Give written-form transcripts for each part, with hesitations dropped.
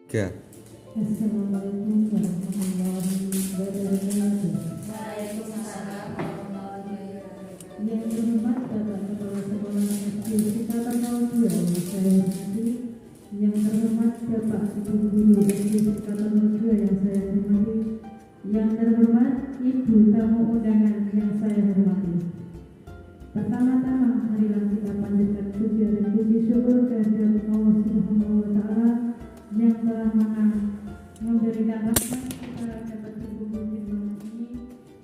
Tiga. Assalamualaikum warahmatullahi wabarakatuh. Waalaikumsalam warahmatullahi wabarakatuh. Yang terhormat Bapak Kepala Sekolah SD Sekatan 02 yang saya hormati, yang terhormat Bapak Ibu Guru SD Sekatan 02 yang saya hormati, yang terhormat Ibu tamu undangan yang saya hormati. Pertama-tama, marilah kita panjatkan pujian dan puji syukur kehadirat Allah Subhanahu wa Ta'ala yang telah memberikan rahmat kita dapat berkumpul di malam ini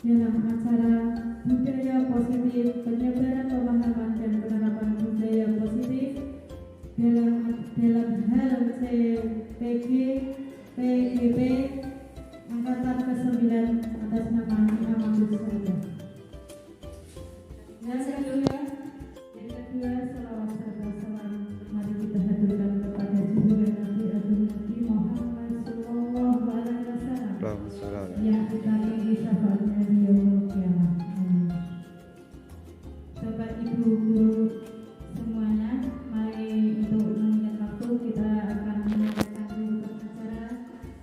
dalam acara budaya positif, penyebaran pemahaman dan penerapan budaya positif dalam hal CPG PGP angkatan ke-9 atas nama Imam Abdul Salam. Yang kedua, salawat serta salam mari kita haturkan kepada junjungan Nabi Agung Nabi Muhammad Sallallahu Alaihi Wasallam yang kita tinggi syafaatnya di yaumul qiyamah. Amin. Sobat Ibu Guru semuanya, mari untuk mengingat waktu kita akan menyampaikan dulu acara.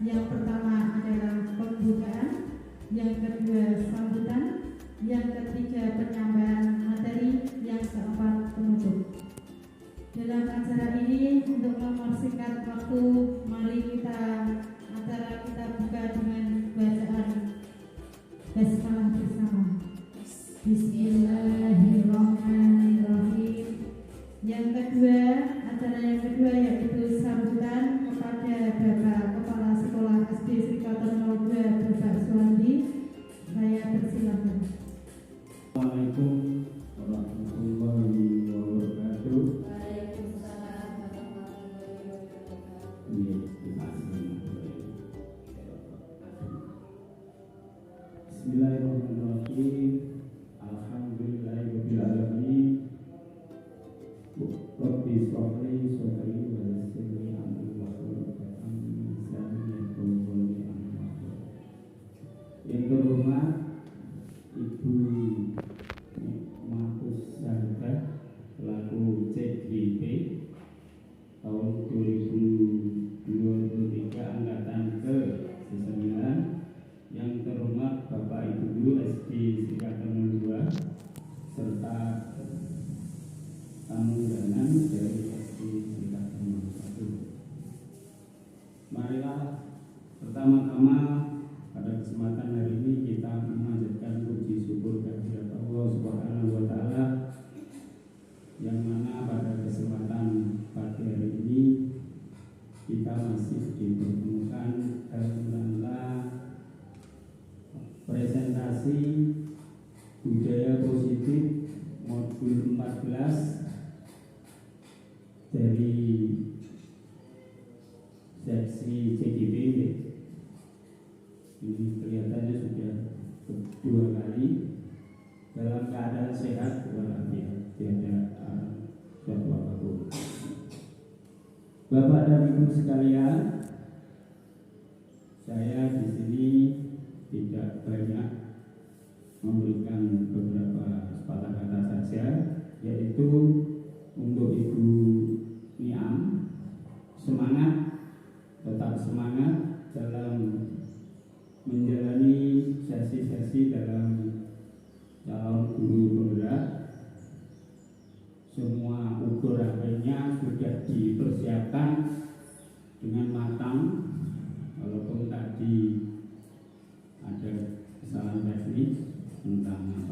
Yang pertama adalah pembukaan, yang kedua sambutan, yang ketiga penyampaian materi, yang keempat penutup. Dalam acara ini untuk mempersingkat waktu, mari acara kita buka dengan bacaan basmalah bersama. Bismillahirrahmanirrahim. Acara yang kedua yaitu sambutan kepada Bapak Kepala Sekolah SD Sekatan 02 Bapak Suwandi. Saya persilakan. Assalamualaikum warahmatullahi wabarakatuh. Waalaikumsalam warahmatullahi wabarakatuh. Bismillahirrahmanirrahim. Alhamdulillahirabbil alamin. Rabbi sholli sholli wa yassirli amri wahlul 'uqdatam min lisani yafqahu qawli. Yang terhormat Ibu Mahfuz Syahida selaku CGP tahun 2023 angkatan ke-9, yang terhormat Bapak Ibu Guru SD Sekatan 02 serta tamu undangan dari SD Sekatan 01. Marilah pertama-tama pada kesempatan hari ini kita memanjatkan puji syukur kehadirat Allah Subhanahu wa Ta'ala, yang mana pada kesempatan pagi hari ini kita masih dipertemukan dalam presentasi budaya positif modul 14 dari seksi CGP. Ini kelihatannya sudah kedua kali dalam keadaan sehat walafiat, tidak ada suatu apapun. Bapak dan Ibu sekalian, saya di sini tidak banyak memberikan beberapa sepatah kata saja, yaitu untuk Ibu Niam, semangat, tetap semangat dalam menjalani sesi-sesi dalam calon guru penggerak. Semua ukur HP-nya sudah dipersiapkan dengan matang, walaupun tadi ada kesalahan teknis tentang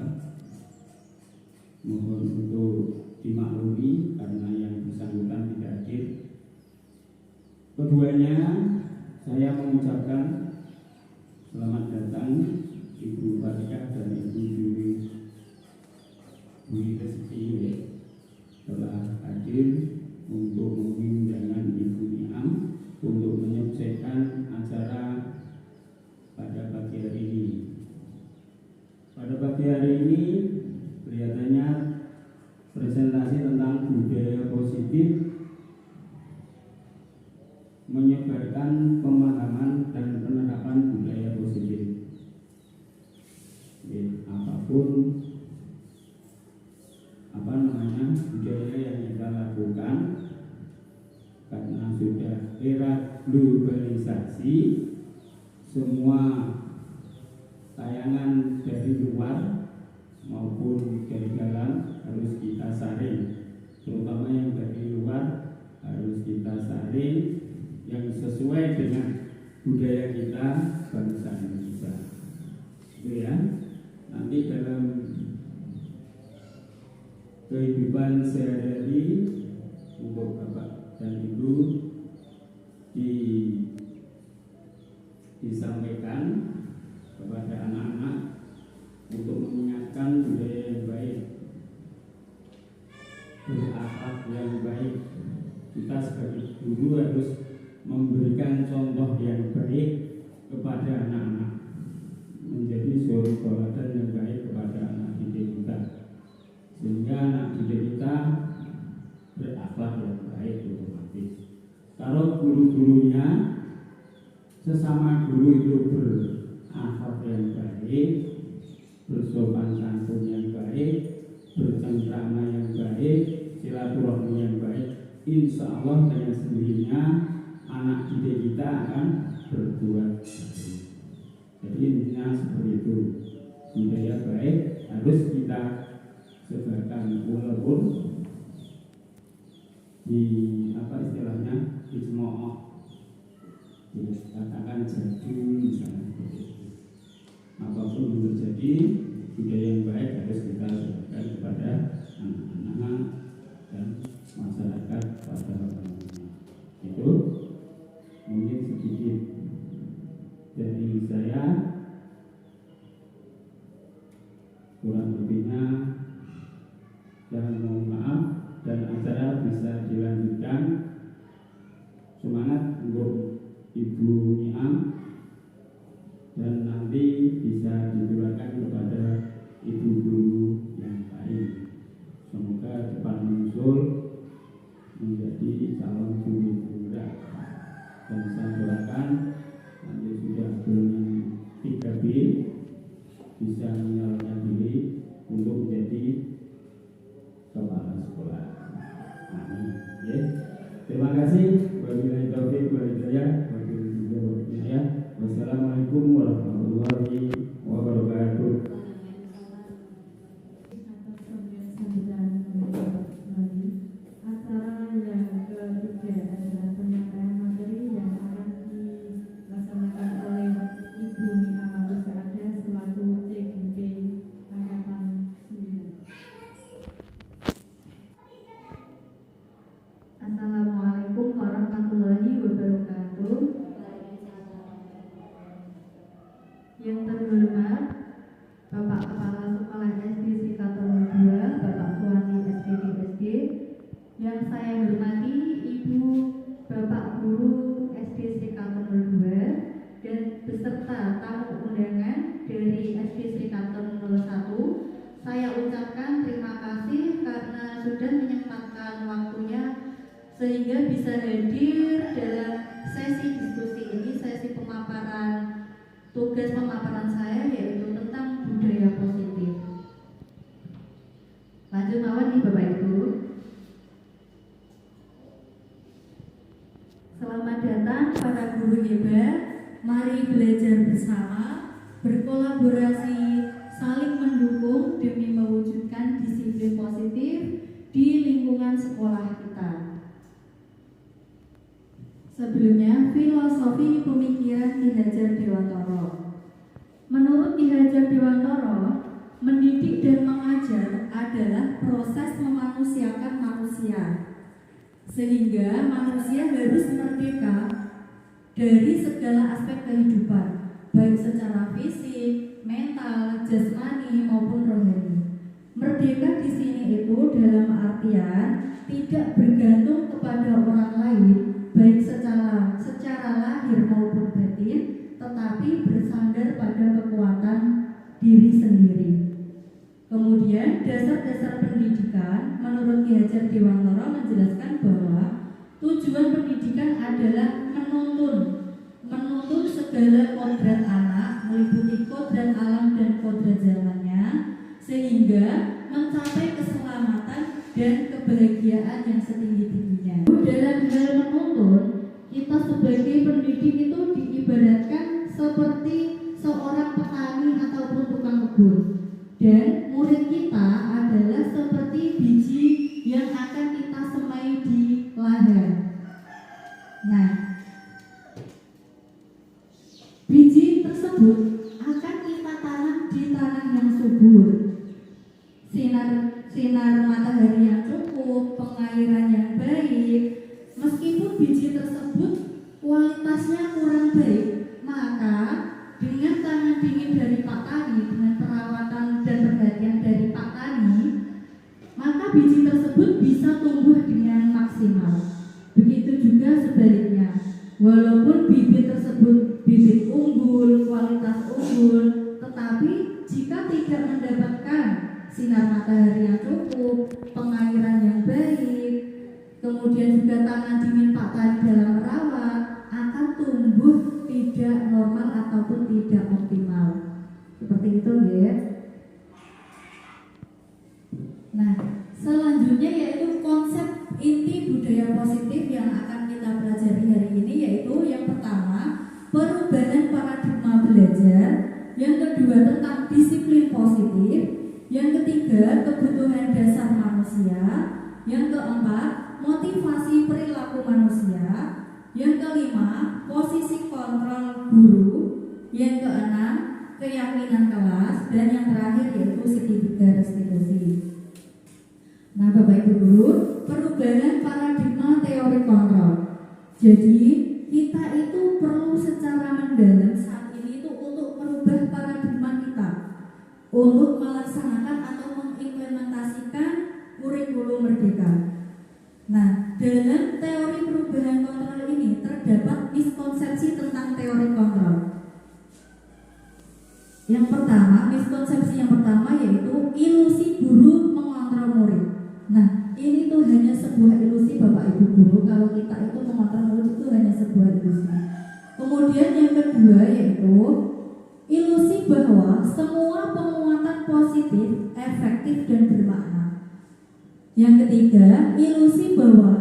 mohon untuk dimaklumi karena yang bersangkutan tidak hadir. Keduanya saya mengucapkan selamat datang Ibu Fatikah dan Ibu Juri Budi Rezeki telah hadir untuk memenuhi undangan Ibu Niam untuk menyukseskan acara pada pagi hari ini. Pada pagi hari ini kelihatannya presentasi tentang budaya positif menyebarkan pemahaman dan penerapan budaya positif. Apapun budaya yang kita lakukan, karena sudah era globalisasi batasi. Semua tayangan dari luar maupun dari dalam harus kita saring, terutama yang dari luar harus kita saring yang sesuai dengan budaya kita bangsa Indonesia. Itu ya. Nanti dalam kehidupan sehari-hari untuk Bapak dan Ibu disampaikan kepada anak-anak untuk mengingatkan budaya yang baik, berakhlak yang baik. Kita sebagai guru harus memberikan contoh yang baik kepada anak-anak, menjadi suri tauladan yang baik kepada anak didik kita, sehingga anak didik kita berakhlak yang baik otomatis. Kalau guru-gurunya sesama guru itu berakhlak yang baik, bersopan santun yang baik, bercengkrama yang baik, silaturahmi yang baik, insya Allah dengan sendirinya anak didik kita akan berbuat baik. Jadi intinya seperti itu. Budaya baik harus kita sebarkan walaupun di apa istilahnya dicemooh, dikatakan jadu misalnya seperti itu. Apapun yang terjadi, budaya yang baik harus kita sebarkan kepada anak-anak dan masyarakat pada umumnya. Itu mungkin sedikit dari saya, kurang lebihnya saya mohon maaf, dan acara bisa dilanjutkan. Semangat untuk Ibu Niam, dan nanti bisa ditularkan kepada ibu guru yang lain. Semoga cepat muncul menjadi calon guru muda. Dan saya doakan nanti sudah golongan 3B bisa menyalurkan diri untuk menjadi kepala sekolah. Amin. Ya. Terima kasih. Wabillahi taufiq wal hidayah. Wassalamualaikum warahmatullahi wabarakatuh. Acara yang ketiga adalah penyampaian materi yang akan dilaksanakan oleh Ibu Nia Agus Saada selaku CGP Angkatan 9. Assalamualaikum warahmatullahi wabarakatuh. Yang terhormat Bapak Kepala Sekolah SD Srikatono 2, Bapak Suwandi SPD SD. Yang saya hormati Ibu Bapak Guru SD Srikatono 2 dan beserta tamu undangan dari SD Srikatono 01. Saya ucapkan terima kasih karena sudah menyempatkan waktunya sehingga bisa hadir dalam sesi diskusi ini, sesi pemaparan tugas pemaparan saya yaitu tentang budaya positif. Lanjut mawon nih Bapak Ibu. Selamat datang para guru hebat. Mari belajar bersama, berkolaborasi, saling mendukung demi mewujudkan disiplin positif di lingkungan sekolah kita. Sebelumnya, filosofi pemikiran Ki Hajar Dewantara. Menurut Ki Hajar Dewantara, mendidik dan mengajar adalah proses memanusiakan manusia, sehingga manusia harus merdeka dari segala aspek kehidupan, baik secara fisik, mental, jasmani maupun rohani. Merdeka di sini itu dalam artian tidak bergantung kepada orang lain, baik secara lahir maupun batin, tetapi bersandar pada kekuatan diri sendiri. Kemudian dasar-dasar pendidikan menurut Ki Hajar Dewantara menjelaskan bahwa tujuan pendidikan adalah menuntun segala kodrat anak, meliputi kodrat alam dan kodrat zamannya, sehingga mencapai keselamatan dan kebahagiaan yang setinggi-tingginya. Dalam hal menuntun, kita sebagai pendidik itu subur. Dan murid kita adalah seperti biji yang akan kita semai di ladang. Nah, biji tersebut akan kita tanam di tanah yang subur. Sinar matahari yang cukup, pengairan yang baik. Meskipun biji tersebut kualitasnya kurang baik, maka dengan tangan dingin dari Pak Tani, dengan perawatan dan perhatian dari Pak Tani, maka biji tersebut bisa tumbuh dengan maksimal. Begitu juga sebaliknya, walaupun bibit tersebut bibit unggul, kualitas unggul, tetapi jika tidak mendapatkan sinar matahari yang cukup, pengairan yang baik, kemudian juga tangan dingin Pak Tani dalam merawat, akan tumbuh tidak normal ataupun tidak optimal. Seperti itu ya. Nah, selanjutnya yaitu konsep inti budaya positif yang akan kita pelajari hari ini, yaitu yang pertama perubahan paradigma belajar, yang kedua tentang disiplin positif, yang ketiga kebutuhan dasar manusia, yang keempat motivasi perilaku manusia, yang kelima posisi kontrol guru, yang keenam keyakinan kelas, dan yang terakhir yaitu segitiga restitusi. Nah, Bapak Ibu Guru, perubahan paradigma teori kontrol. Jadi kita itu perlu secara mendalam saat ini itu untuk merubah paradigma kita, untuk melaksanakan atau mengimplementasikan kurikulum merdeka. Nah, dalam teori perubahan kontrol ini terdapat miskonsepsi tentang teori kontrol. Yang pertama, miskonsepsi yang pertama yaitu ilusi guru mengontrol murid. Nah, ini tuh hanya sebuah ilusi Bapak Ibu Guru, kalau kita itu mengontrol murid itu hanya sebuah ilusi. Kemudian yang kedua yaitu ilusi bahwa semua penguatan positif, efektif dan bermakna. Yang ketiga, ilusi bahwa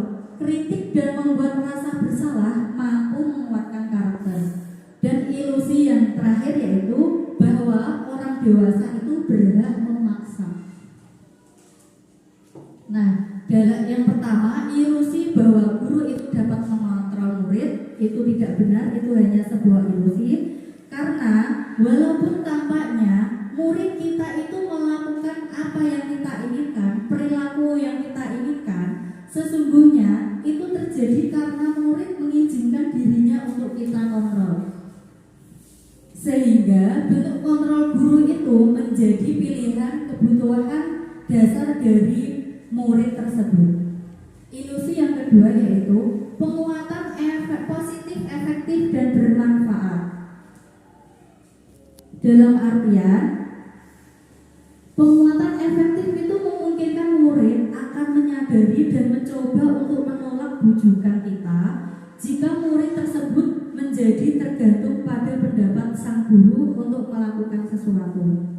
kritik dan membuat merasa bersalah mampu menguatkan karakter. Dan ilusi yang terakhir yaitu bahwa orang dewasa itu berhak memaksa. Nah, yang pertama, ilusi bahwa guru itu dapat mengontrol murid itu tidak benar, itu hanya sebuah ilusi. Karena walaupun tampaknya murid kita itu melakukan apa yang kita inginkan, perilaku yang kita inginkan, sesungguhnya itu terjadi karena murid mengizinkan dirinya untuk kita kontrol. Sehingga bentuk kontrol guru itu menjadi pilihan kebutuhan dasar dari murid tersebut. Ilusi yang kedua yaitu penguatan efek positif, efektif dan bermanfaat. Dalam artian penguatan efektif itu memungkinkan murid akan menyadari dan mencoba untuk menolak bujukan kita jika murid tersebut menjadi tergantung pada pendapat sang guru untuk melakukan sesuatu.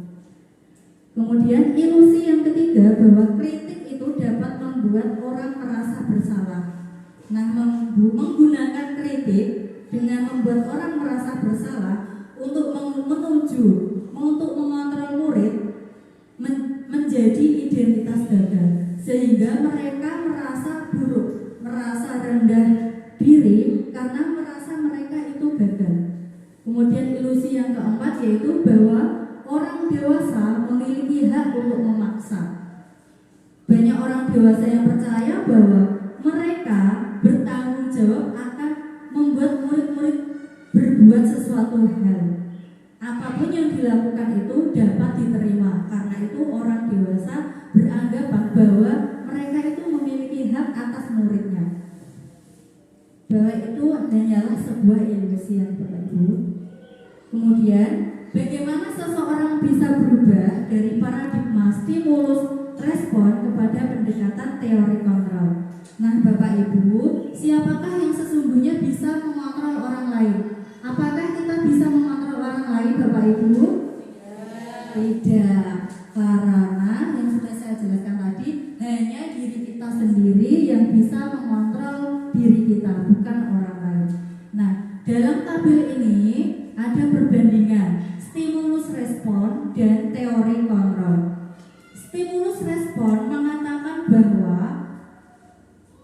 Kemudian ilusi yang ketiga bahwa kritik itu dapat membuat orang merasa bersalah. Nah, menggunakan kritik dengan membuat orang merasa bersalah untuk untuk mengontrol murid menjadi identitas gagal, sehingga mereka merasa buruk, merasa rendah diri karena merasa mereka itu gagal. Kemudian ilusi yang keempat yaitu bahwa orang dewasa memiliki hak untuk memaksa. Banyak orang dewasa yang percaya bahwa mereka bertanggung jawab akan membuat murid-murid berbuat sesuatu hal. Apapun yang dilakukan itu dapat diterima, karena itu orang dewasa beranggapan bahwa mereka itu memiliki hak atas muridnya. Bahwa itu hanyalah sebuah ilusi yang berlaku. Kemudian, bagaimana seseorang bisa berubah dari paradigma stimulus respon kepada pendekatan teori kontrol? Nah, Bapak Ibu, siapakah yang sesungguhnya bisa mengontrol orang lain? Apakah kita bisa mengontrol orang lain, Bapak Ibu? Tidak, karena yang sudah saya jelaskan tadi, hanya diri kita sendiri yang bisa mengontrol diri kita, bukan orang lain. Nah, dalam tabel ini ada perbandingan stimulus stimulus respon dan teori kontrol. Stimulus respon mengatakan bahwa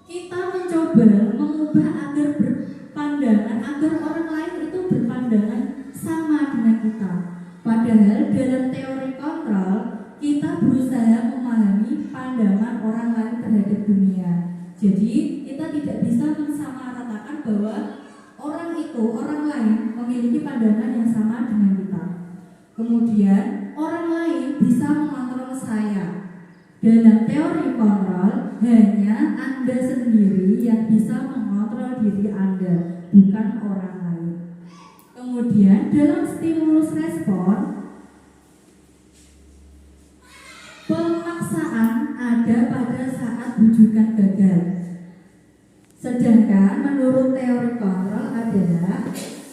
kita mencoba mengubah agar berpandangan, agar orang lain itu berpandangan sama dengan kita. Padahal dalam teori kontrol kita berusaha memahami pandangan orang lain terhadap dunia. Jadi kita tidak bisa mensamaratakan bahwa orang lain memiliki pandangan yang sama dengan kita. Kemudian orang lain bisa mengontrol saya. Dalam teori kontrol hanya Anda sendiri yang bisa mengontrol diri Anda, bukan orang lain. Kemudian dalam stimulus respon, pemaksaan ada pada saat bujukan gagal. Sedangkan menurut teori kontrol adalah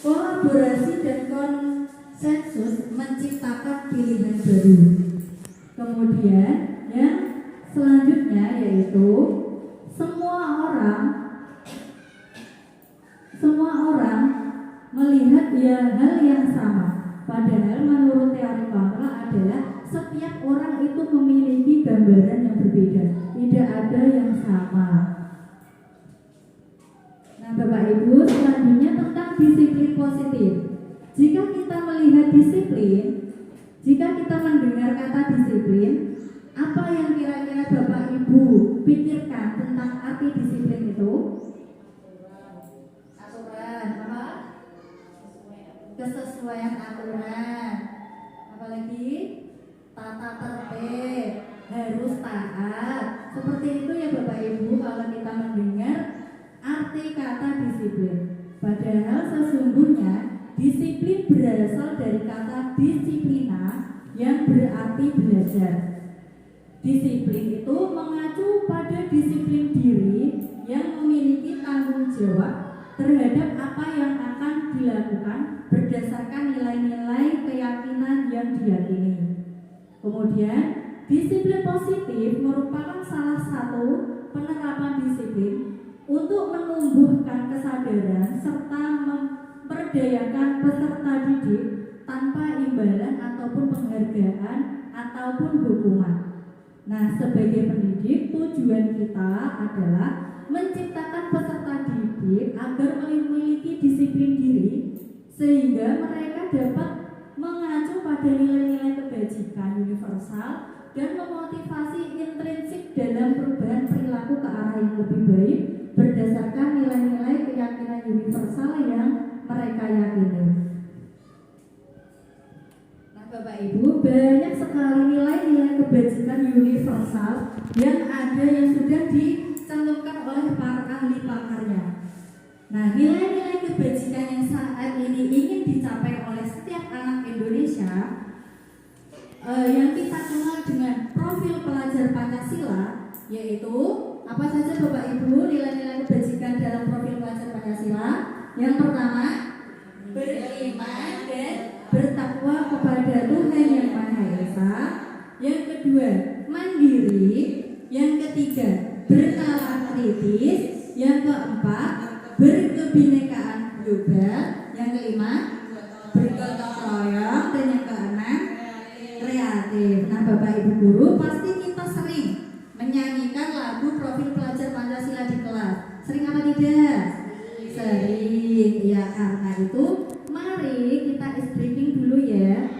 kolaborasi dan konsensus menciptakan pilihan baru. Kemudian yang selanjutnya yaitu semua orang melihat hal yang sama. Padahal menurut teori kontrol adalah setiap orang itu memiliki gambaran yang berbeda, tidak ada yang sama. Nah, Bapak Ibu, selanjutnya tentang disiplin positif. Jika kita melihat disiplin, jika kita mendengar kata disiplin, apa yang kira-kira Bapak Ibu pikirkan tentang arti disiplin itu? Aturan, apa? Kesesuaian aturan. Apalagi tata tertib, harus taat. Seperti itu ya Bapak Ibu kalau kita mendengar arti kata disiplin. Padahal sesungguhnya disiplin berasal dari kata disiplina yang berarti belajar. Disiplin itu mengacu pada disiplin diri yang memiliki tanggung jawab terhadap apa yang akan dilakukan berdasarkan nilai-nilai keyakinan yang diyakini. Kemudian, disiplin positif merupakan salah satu penerapan disiplin untuk menumbuhkan kesadaran serta memperdayakan peserta didik tanpa imbalan ataupun penghargaan ataupun hukuman. Nah, sebagai pendidik, tujuan kita adalah menciptakan peserta didik agar memiliki disiplin diri sehingga mereka dapat mengacu pada nilai-nilai kebajikan universal dan memotivasi intrinsik dalam perubahan perilaku ke arah yang lebih baik berdasarkan nilai-nilai keyakinan universal yang mereka yakini. Nah, Bapak Ibu, banyak sekali nilai-nilai kebajikan universal yang ada yang sudah dicantumkan oleh para ahli pakarnya. Nah, nilai-nilai kebajikan yang saat ini ingin dicapai oleh setiap anak Indonesia yang kita kenal dengan profil pelajar Pancasila, yaitu apa saja Bapak Ibu nilai-nilai kebajikan dalam profil pelajar Pancasila? Yang pertama, beriman dan bertakwa kepada Tuhan Yang Maha Esa. Yang kedua, mandiri. Yang ketiga, bernalar kritis. Yang keempat, berkebinekaan global. Yang kelima, bergotong royong. Dan yang keenam, kreatif. Nah, Bapak Ibu guru, pasti kita sering menyanyikan lagu profil pelajar Pancasila di kelas. Sering apa tidak? Sering. Ya, karena itu mari kita briefing dulu ya.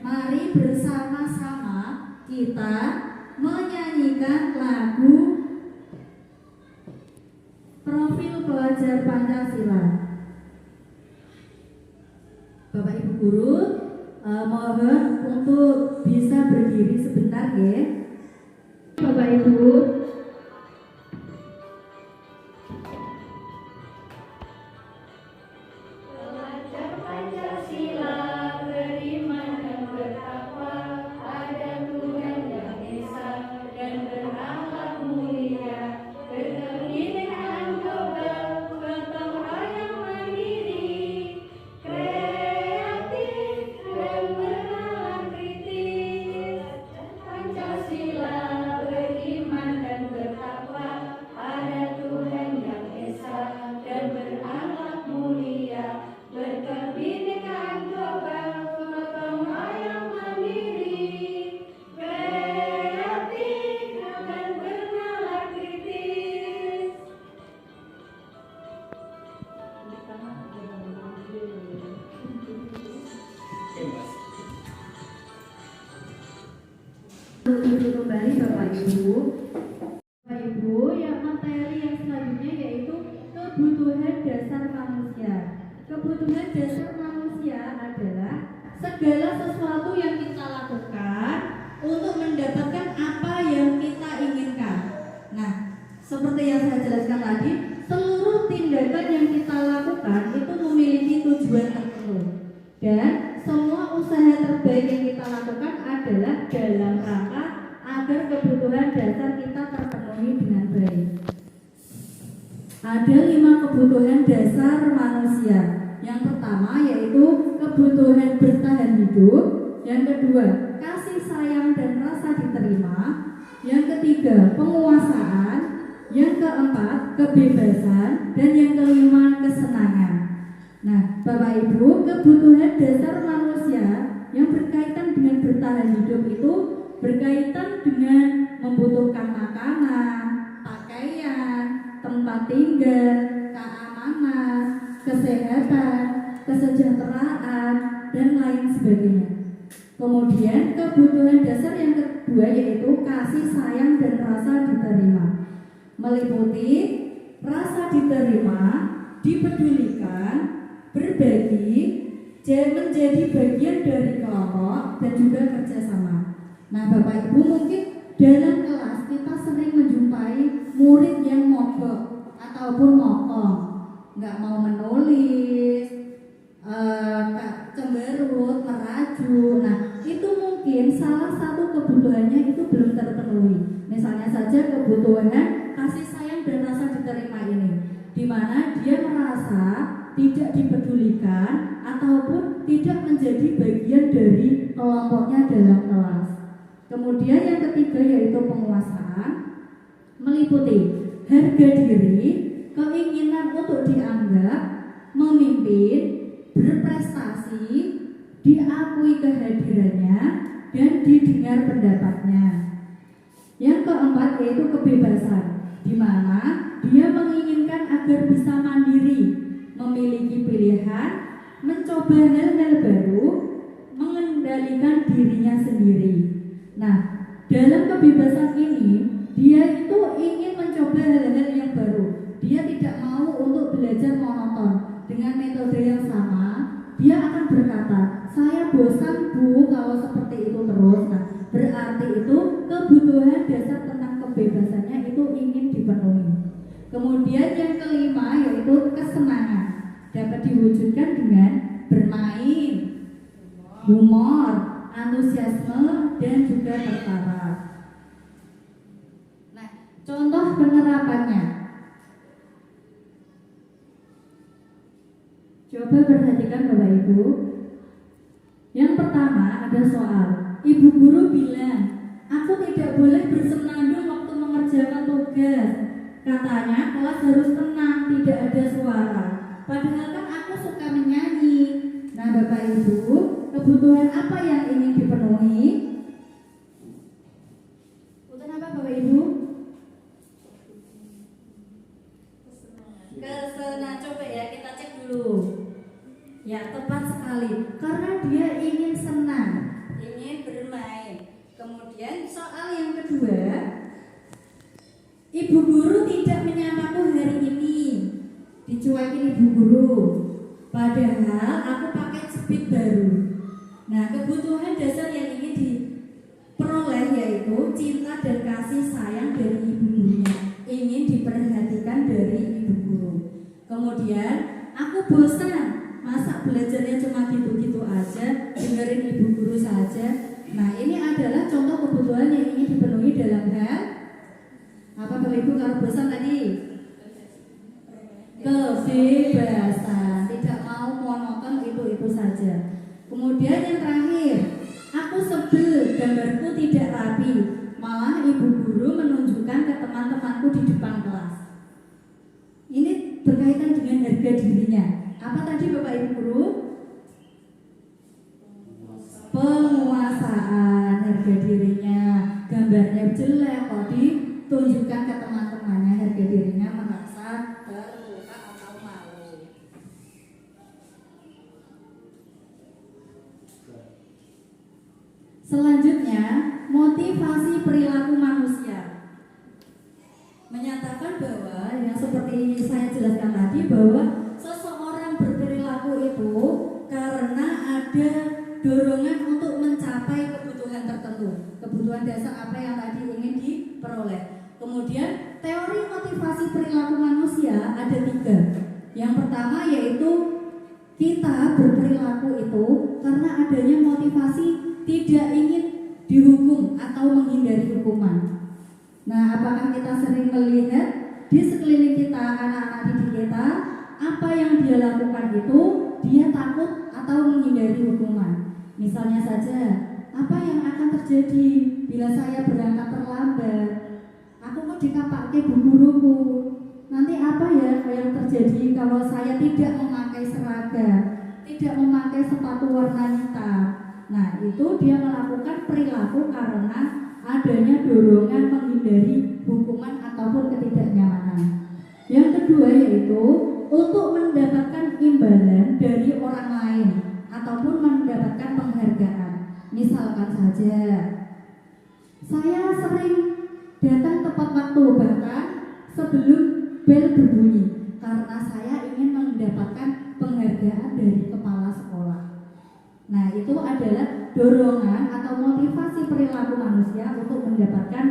Mari bersama-sama kita menyanyikan lagu profil pelajar Pancasila. Bapak Ibu guru, mohon untuk bisa berdiri sebentar ya. Bapak Ibu, Pelajar Pancasila beriman dan bertakwa pada Tuhan Yang Esa dan berakhlak mulia, berkebinekaan global, gotong royong mandiri, kreatif dan bernalar kritis. Pancasila beriman dan Ibu kembali Bapak Ibu. Bapak Ibu, yang materi yang selanjutnya yaitu kebutuhan dasar manusia. Kebutuhan dasar manusia adalah segala sesuatu yang kita lakukan untuk mendapatkan apa yang kita inginkan. Nah, seperti yang saya jelaskan tadi, seluruh tindakan yang kita lakukan itu memiliki tujuan tertentu. Dan semua usaha terbaik yang kita lakukan adalah dalam rangka agar kebutuhan dasar kita terpenuhi dengan baik. Ada 5 kebutuhan dasar manusia. Yang pertama yaitu kebutuhan bertahan hidup. Yang kedua, kasih sayang dan rasa diterima. Yang ketiga, penguasaan. Yang keempat, kebebasan. Dan yang kelima, kesenangan. Nah, Bapak Ibu, kebutuhan dasar manusia yang berkaitan dengan bertahan hidup itu berkaitan dengan membutuhkan makanan, pakaian, tempat tinggal, keamanan, kesehatan, kesejahteraan, dan lain sebagainya. Kemudian kebutuhan dasar yang kedua yaitu kasih sayang dan rasa diterima, meliputi rasa diterima, dipedulikan, berbagi, menjadi bagian dari kelompok, dan juga kerjasama. Nah, Bapak Ibu, mungkin dalam kelas kita sering menjumpai murid yang mogok ataupun mokong, nggak mau menulis, cemberut, meraju. Nah, itu mungkin salah satu kebutuhannya itu belum terpenuhi. Misalnya saja kebutuhan kasih sayang dan rasa diterima ini, di mana dia merasa tidak dipedulikan ataupun tidak menjadi bagian dari kelompoknya dalam kelas. Kemudian yang ketiga yaitu penguasaan, meliputi harga diri, keinginan untuk dianggap, memimpin, berprestasi, diakui kehadirannya, dan didengar pendapatnya. Yang keempat yaitu kebebasan, di mana dia menginginkan agar bisa mandiri, memiliki pilihan, mencoba hal-hal baru, mengendalikan dirinya sendiri. Nah, dalam kebebasan ini, dia itu ingin mencoba hal-hal yang baru. Dia tidak mau untuk belajar monoton dengan metode yang sama. Dia akan berkata, saya bosan Bu kalau seperti itu terus. Nah, berarti itu kebutuhan dasar tentang kebebasannya itu ingin dipenuhi. Kemudian yang kelima yaitu kesenangan, dapat diwujudkan dengan bermain, humor, antusiasme, dan juga tertawa. Nah, contoh penerapannya. Coba perhatikan Bapak Ibu. Yang pertama ada soal. Ibu guru bilang, aku tidak boleh bersenandung waktu mengerjakan tugas. Katanya kelas harus tenang, tidak ada suara. Padahal kan aku suka menyanyi. Nah, Bapak Ibu, kebutuhan apa yang ingin dipenuhi? Kebutuhan apa Bapak Ibu? Kesenangan. Coba ya kita cek dulu. Ya, tepat sekali. Karena dia ingin senang, ingin bermain. Kemudian soal yang kedua, Ibu guru tidak menyapaku hari ini. Dicuekin Ibu guru. Padahal aku pakai jepit baru. Nah, kebutuhan dasar yang ingin diperoleh yaitu cinta dan kasih sayang dari ibu gurunya. Ingin diperhatikan dari ibu guru. Kemudian, aku bosan. Masa belajarnya cuma gitu-gitu aja, dengerin ibu guru saja. Nah, ini adalah contoh kebutuhan yang ingin dipenuhi dalam hal apa Bapak Ibu kalau bosan tadi? Kebebasan, tidak mau monoton itu saja. Kemudian yang terakhir, aku sebel gambarku tidak rapi, malah ibu guru menunjukkan ke teman-temanku di depan kelas. Ini berkaitan dengan harga dirinya. Apa tadi Bapak Ibu guru? Penguasaan harga dirinya, gambarnya jelek kok ditunjukkan ke teman-temannya, harga dirinya merasa terluka atau malu. Selanjutnya motivasi perilaku manusia. Menyatakan bahwa yang seperti saya jelaskan tadi, bahwa seseorang berperilaku itu karena ada dorongan untuk mencapai kebutuhan tertentu, kebutuhan dasar apa yang tadi ingin diperoleh. Kemudian teori motivasi perilaku manusia ada 3. Yang pertama yaitu kita berperilaku itu karena adanya motivasi tidak ingin dihukum atau menghindari hukuman. Nah, apakah kita sering melihat di sekeliling kita, anak-anak didik kita, apa yang dia lakukan itu dia takut atau menghindari hukuman. Misalnya saja, apa yang akan terjadi bila saya berangkat terlambat? Aku mau dikapakke bu guruku. Nanti apa ya yang terjadi kalau saya tidak memakai seragam, tidak memakai sepatu warna hitam? Nah, itu dia melakukan perilaku karena adanya dorongan menghindari hukuman ataupun ketidaknyamanan. Yang kedua yaitu untuk mendapatkan imbalan dari orang lain ataupun mendapatkan penghargaan. Misalkan saja, saya sering datang tepat waktu bahkan sebelum bel berbunyi karena saya ingin mendapatkan penghargaan dari kepala sekolah. Nah, itu adalah dorongan atau motivasi perilaku manusia untuk mendapatkan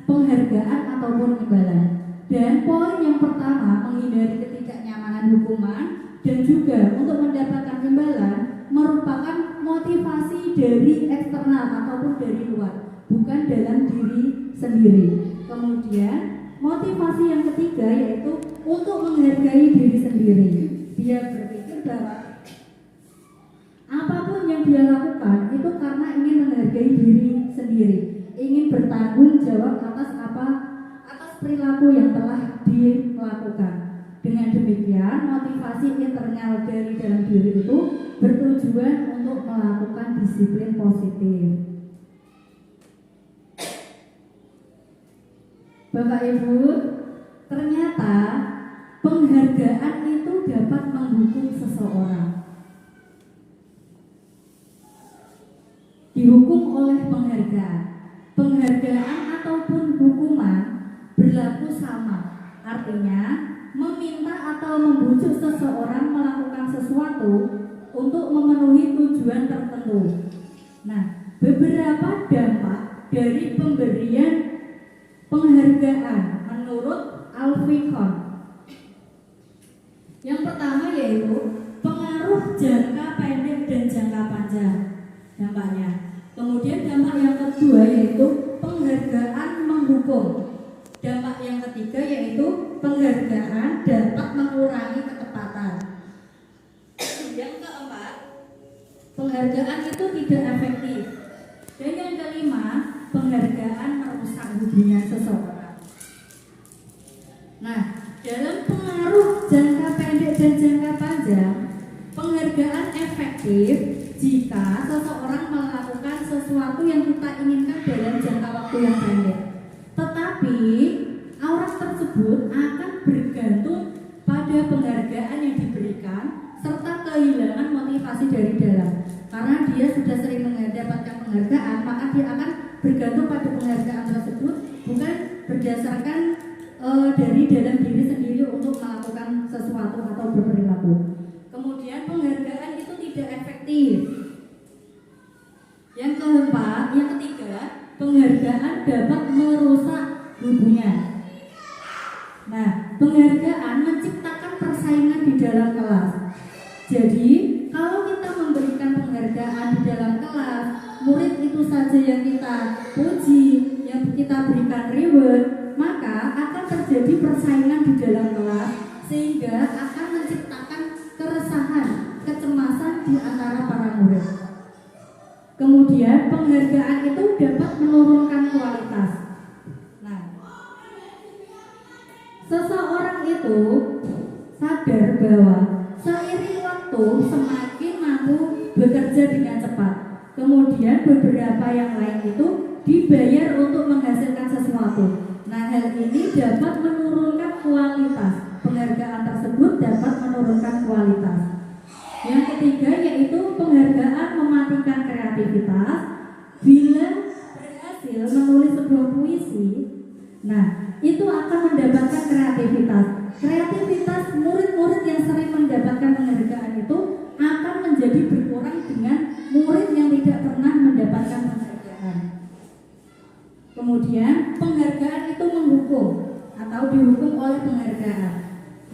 penghargaan ataupun imbalan. Dan poin yang pertama, menghindari ketidaknyamanan hukuman dan juga untuk mendapatkan imbalan merupakan motivasi dari eksternal ataupun dari luar, bukan dalam diri sendiri. Kemudian motivasi yang ketiga yaitu untuk menghargai diri sendiri. Dia berpikir bahwa apapun yang dia lakukan itu karena ingin menghargai diri sendiri, ingin bertanggung jawab atas perilaku yang telah dilakukan. Dengan demikian, motivasi internal dari dalam diri itu bertujuan untuk melakukan disiplin positif. Bapak Ibu, ternyata penghargaan itu dapat menghukum seseorang. Dihukum oleh penghargaan. Penghargaan ataupun hukuman berlaku sama. Artinya, meminta atau membujuk seseorang melakukan sesuatu untuk memenuhi tujuan tertentu. Nah, beberapa dampak dari pemberian penghargaan menurut Alfikon. Yang pertama yaitu pengaruh jangka pendek dan jangka panjang dampaknya. Kemudian dampak yang kedua yaitu penghargaan menghukum. Dampak yang ketiga yaitu penghargaan dapat mengurangi ketepatan. Yang keempat, penghargaan itu tidak efektif. Dan yang kelima, penghargaan merusak hubungan seseorang. Nah, dalam pengaruh jangka pendek dan jangka panjang, penghargaan efektif jika seseorang melakukan sesuatu yang kita inginkan dalam jangka waktu yang pendek. Tetapi orang tersebut akan bergantung pada penghargaan yang diberikan serta kehilangan motivasi dari dalam. Karena dia sudah sering mendapatkan penghargaan, maka dia akan bergantung pada penghargaan tersebut, bukan berdasarkan dari dalam diri sendiri untuk melakukan sesuatu atau berperilaku. Kemudian penghargaan itu tidak efektif. Yang keempat, yang ketiga, penghargaan dapat merusak hubungan. Nah, penghargaan menciptakan persaingan di dalam kelas. Jadi, kalau kita memberikan penghargaan di dalam kelas, murid itu saja yang kita puji, yang kita berikan reward, maka akan terjadi persaingan di dalam kelas sehingga akan menciptakan keresahan, kecemasan di antara para murid. Kemudian penghargaan itu dapat menurunkan kualitas. Nah, seseorang itu sadar bahwa seiring waktu semakin mampu bekerja dengan cepat. Kemudian beberapa yang lain itu dibayar untuk menghasilkan sesuatu. Nah, hal ini dapat menurunkan kualitas. Penghargaan tersebut dapat menurunkan kualitas. Yang ketiga yaitu penghargaan mematikan kreativitas. Bila berhasil Kemudian penghargaan itu menghukum atau dihukum oleh penghargaan.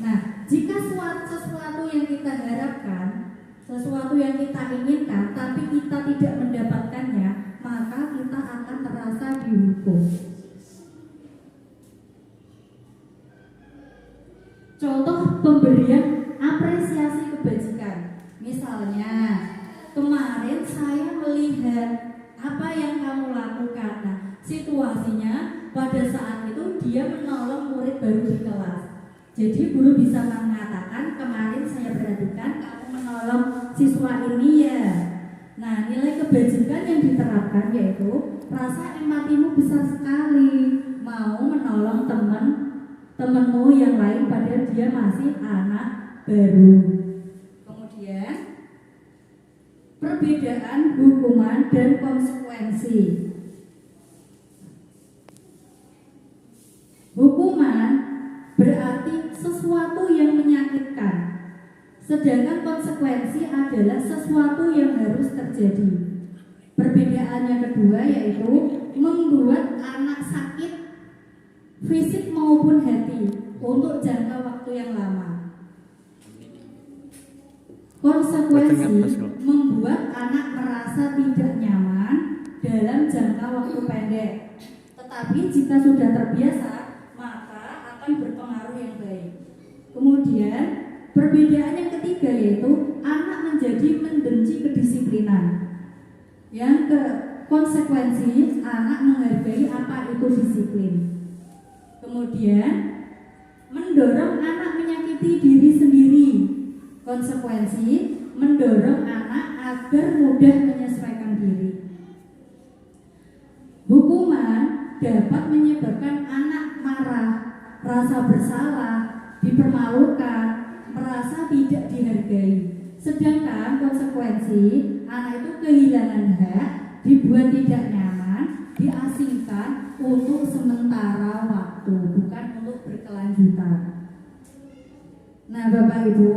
Nah, jika sesuatu yang kita harapkan, sesuatu yang kita inginkan, tapi kita tidak mendapatkannya, maka kita akan terasa dihukum. Contoh pemberian apresiasi kebajikan. Misalnya, kemarin saya melihat apa yang kamu lakukan. Nah, situasinya pada saat itu dia menolong murid baru di kelas. Jadi guru bisa mengatakan, kemarin saya perhatikan kamu menolong siswa ini ya. Nah, nilai kebajikan yang diterapkan yaitu rasa empatimu besar sekali, mau menolong temanmu yang lain padahal dia masih anak baru. Kemudian perbedaan hukuman dan konsekuensi. Hukuman berarti sesuatu yang menyakitkan, sedangkan konsekuensi adalah sesuatu yang harus terjadi. Perbedaan yang kedua yaitu membuat anak sakit fisik maupun hati untuk jangka waktu yang lama. Konsekuensi membuat anak merasa tidak nyaman dalam jangka waktu pendek. Tetapi jika sudah terbiasa, maka akan berpengaruh yang baik. Kemudian perbedaan yang ketiga yaitu anak menjadi membenci kedisiplinan. Yang konsekuensi anak menghargai apa itu disiplin. Kemudian mendorong anak menyakiti diri sendiri. Konsekuensi mendorong anak agar mudah menyesuaikan diri. Hukuman dapat menyebabkan anak marah, rasa bersalah, dipermalukan, merasa tidak dihargai. Sedangkan konsekuensi anak itu kehilangan hak, dibuat tidak nyaman, diasingkan untuk sementara waktu, bukan untuk berkelanjutan. Nah, Bapak Ibu,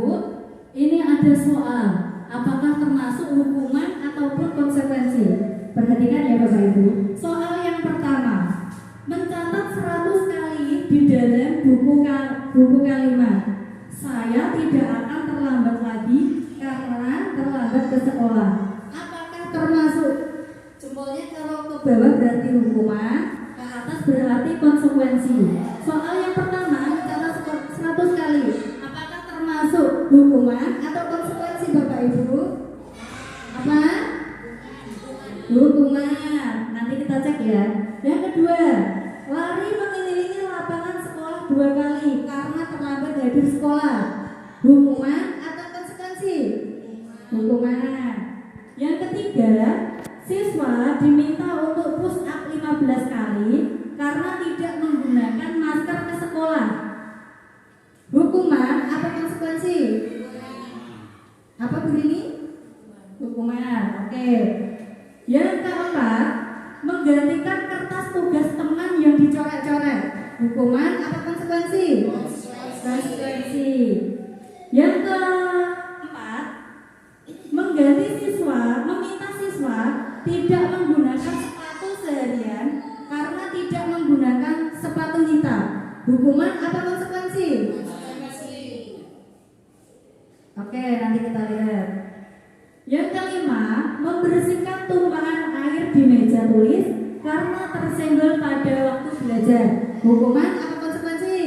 ini ada soal, apakah termasuk hukuman ataupun konsekuensi? Perhatikan ya Bapak Ibu. Soal yang pertama, mencatat 100 kali di dalam buku kalimat. Saya tidak akan terlambat lagi karena terlambat ke sekolah. Apakah termasuk? Jempolnya kalau ke bawah berarti hukuman, ke atas berarti konsekuensi. Soal yang pertama, mencatat 100 kali. Apakah termasuk hukuman atau konsekuensi Bapak Ibu? Apa? Hukuman. Nanti kita cek ya. Yang kedua, lari mengelilingi lapangan sekolah 2 kali karena terlambat hadir sekolah. Hukuman atau konsekuensi? Hukuman. Yang ketiga, siswa diminta untuk push up 15 kali karena tidak menggunakan masker ke sekolah. Hukuman atau konsekuensi? Apa begini? Hukuman. Oke. Yang keempat, menggantikan kertas tugas teman yang dicoret-coret. Hukuman atau konsekuensi? Konsekuensi. Yang keempat, meminta siswa tidak menggunakan sepatu seharian karena tidak menggunakan sepatu hitam. Hukuman atau konsekuensi? Oke, nanti kita lihat. Yang kelima, membersihkan tumpahan air di meja tulis karena tersenggol pada waktu belajar. Hukuman atau konsekuensi?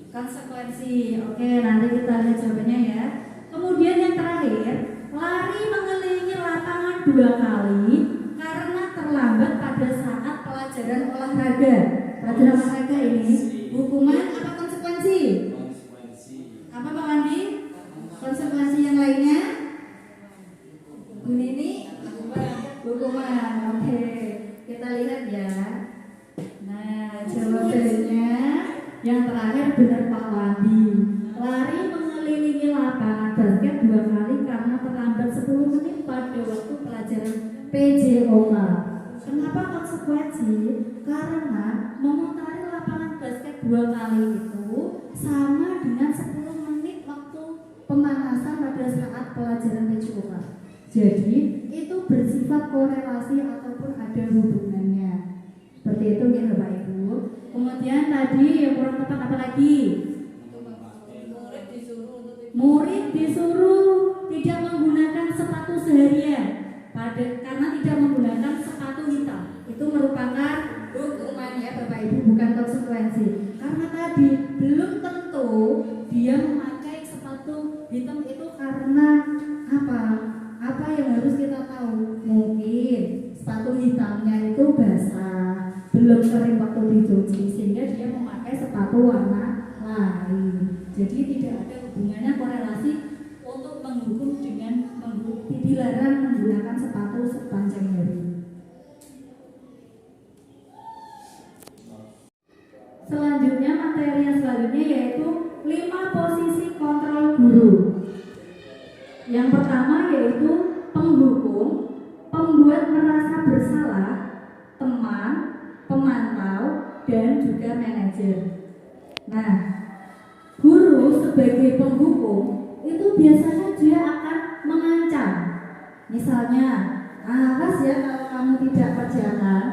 Konsekuensi. Oke, nanti kita lihat jawabannya ya. Kemudian yang terakhir, lari mengelilingi lapangan 2 kali karena terlambat pada saat pelajaran olahraga. Pelajaran olahraga ini hukuman atau konsekuensi? Apa Pak Andi? Konsekuensi yang lainnya? Ini hukuman. Oke, kita lihat ya. Nah, jawabannya yang terakhir benar Pak Wandi. Lari mengelilingi lapangan basket 2 kali karena terlambat 10 menit pada waktu pelajaran PJOK. Kenapa konsekuensi? Karena memutari lapangan basket 2 kali itu sama dengan 10 menit waktu pemanasan pada saat pelajaran PJOK. Jadi itu bersifat korelasi ataupun ada hubungannya. tadi yang kurang tepat apa lagi? Murid disuruh tidak menggunakan sepatu seharian karena tidak menggunakan sepatu hitam. Itu merupakan hukuman ya Bapak Ibu, bukan konsekuensi. Karena tadi belum tentu dia memakai sepatu hitam itu karena apa? Apa yang harus kita tahu? Mungkin sepatu hitamnya itu basah, belum kering waktu dicuci, sehingga dia memakai sepatu warna lain. Jadi tidak ada hubungannya korelasi untuk menghukum dengan dilarang menggunakan sepatu sepanjang hari. Selanjutnya, materi yang selanjutnya yaitu 5 posisi kontrol guru. Yang pertama yaitu penghukum, pembuat merasa bersalah, teman, pemantau, dan juga manajer. Nah, guru sebagai penghukum itu biasanya dia akan mengancam. Misalnya, awas ya kalau kamu tidak kerjakan,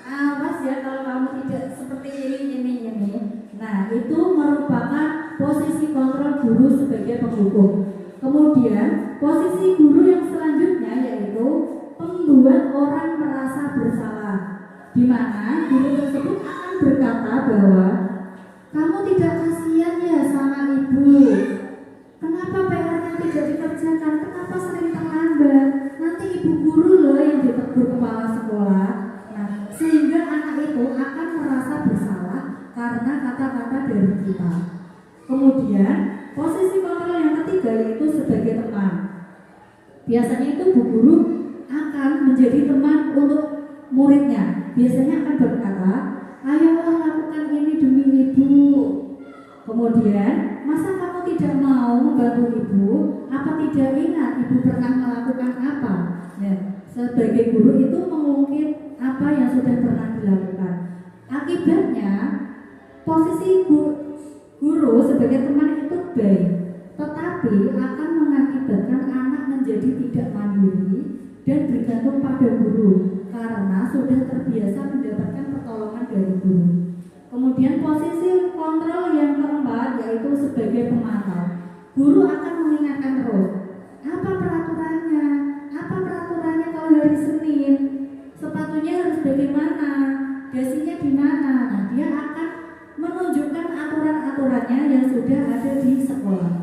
awas ya kalau kamu tidak seperti ini. Nah, itu merupakan posisi kontrol guru sebagai penghukum. Kemudian, posisi guru yang selanjutnya yaitu pembuat orang merasa bersalah, di mana guru tersebut akan berkata bahwa kamu tidak kasihan ya sama ibu. Kenapa PR-nya tidak dikerjakan? Kenapa sering terlambat? Nanti ibu guru loh yang ditegur kepala sekolah. Nah, sehingga anak itu akan merasa bersalah karena kata-kata dari kita. Kemudian, posisi kontrol yang ketiga yaitu sebagai teman. Biasanya itu bu guru akan menjadi teman untuk muridnya. Biasanya akan berkata, ayolah lakukan ini demi ibu. Kemudian, masa kamu tidak mau membantu ibu? Apa tidak ingat ibu pernah melakukan apa? Ya, sebagai guru itu mengungkit apa yang sudah pernah dilakukan. Akibatnya, posisi guru sebagai teman itu baik, tetapi akan mengakibatkan anak menjadi tidak mandiri dan bergantung pada guru karena sudah terbiasa mendapatkan pertolongan dari guru. Kemudian posisi kontrol yang keempat yaitu sebagai pemantau. Guru akan mengingatkan terus, apa peraturannya? Apa peraturannya kalau hari Senin? Sepatunya harus bagaimana? Dasinya di mana? Nah, dia akan menunjukkan aturan-aturannya yang sudah ada di sekolah.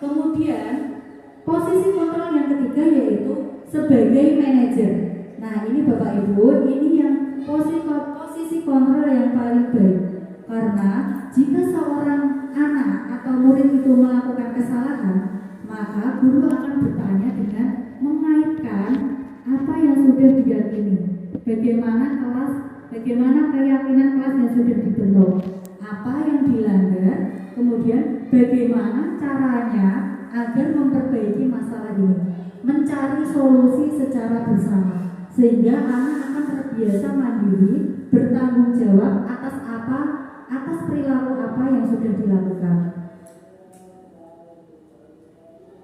Kemudian posisi kontrol yang ketiga yaitu sebagai manajer. Nah, ini Bapak Ibu, ini yang posisi kontrol yang paling baik. Karena jika seorang anak atau murid itu melakukan kesalahan, maka guru akan bertanya dengan mengaitkan apa yang sudah diyakini, bagaimana keyakinan kelas yang sudah dibentuk, apa yang dilanggar, kemudian bagaimana caranya agar memperbaiki masalah ini, mencari solusi secara bersama, sehingga anak akan terbiasa mandiri, bertanggung jawab atas perilaku apa yang sudah dilakukan.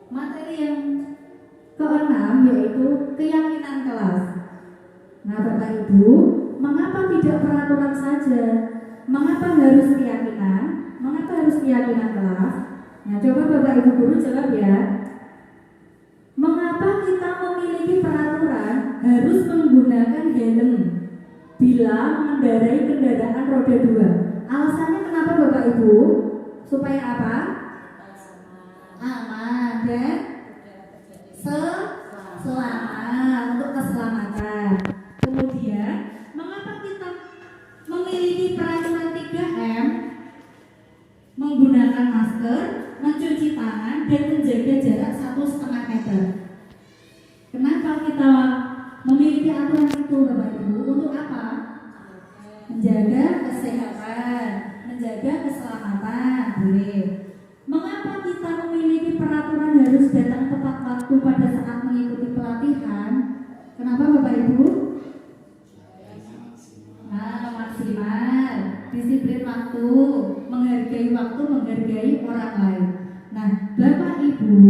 Materi yang keenam yaitu keyakinan kelas. Nah, Bapak Ibu, mengapa tidak peraturan saja? Mengapa harus keyakinan? Mengapa harus keyakinan kelas? Nah, coba Bapak Ibu guru jawab ya. Mengapa kita memiliki peraturan harus menggunakan helm bila mengendarai kendaraan roda 2? Alasannya kenapa Bapak Ibu? Supaya apa? Aman dan selamat, untuk keselamatan. Kemudian, mengapa kita memiliki peraturan 3M? Menggunakan masker, mencuci tangan, dan menjaga jarak 1,5 meter. Kenapa kita memiliki aturan itu Bapak Ibu? Untuk apa? Menjaga kesehatan, menjaga keselamatan. Boleh. Mengapa kita memiliki peraturan harus datang tepat waktu pada saat mengikuti pelatihan? Kenapa Bapak Ibu? Maksimal, disiplin waktu, menghargai orang lain. Nah, Bapak Ibu,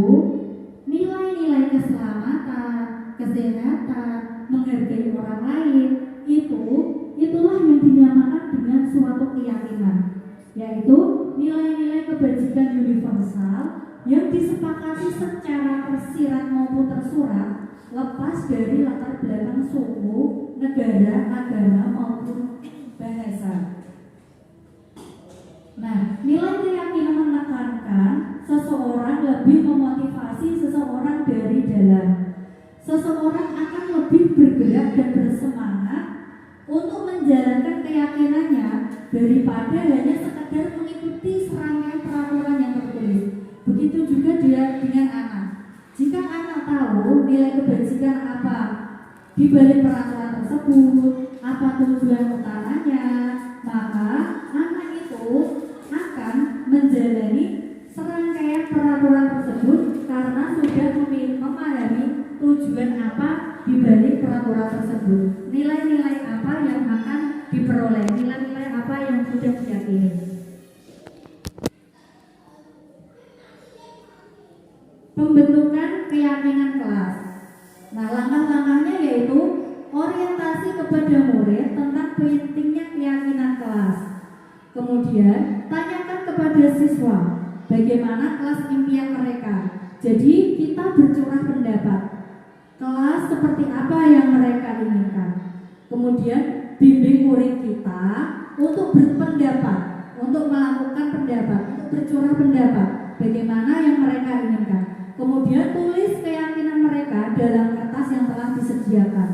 nilai-nilai keselamatan, kesehatan, menghargai orang lain itulah yang dinamakan dengan suatu keyakinan. secara tersirat maupun tersurat lepas dari latar belakang suku, negara, agama maupun bahasa. Nah, nilai keyakinan menekankan seseorang lebih memotivasi seseorang dari dalam. Seseorang akan lebih bergerak dan bersemangat untuk menjalankan keyakinannya daripada hanya sekedar mengikuti serangkaian peraturan yang tertulis. Begitu juga dia dengan anak. Jika anak tahu nilai kebajikan apa di balik peraturan tersebut, apa tujuan utamanya, maka anak itu akan menjalani serangkaian peraturan tersebut karena sudah memahami tujuan apa di balik peraturan tersebut, nilai-nilai apa yang akan diperoleh, nilai-nilai apa yang sudah diyakini. Pembentukan keyakinan kelas. Nah, langkah-langkahnya yaitu orientasi kepada murid tentang pentingnya keyakinan kelas. Kemudian, tanyakan kepada siswa bagaimana kelas impian mereka. Jadi, kita bercurah pendapat. Kelas seperti apa yang mereka inginkan. Kemudian, bimbing murid kita untuk berpendapat, untuk melakukan pendapat, untuk bercurah pendapat bagaimana yang mereka inginkan. Kemudian tulis keyakinan mereka dalam kertas yang telah disediakan.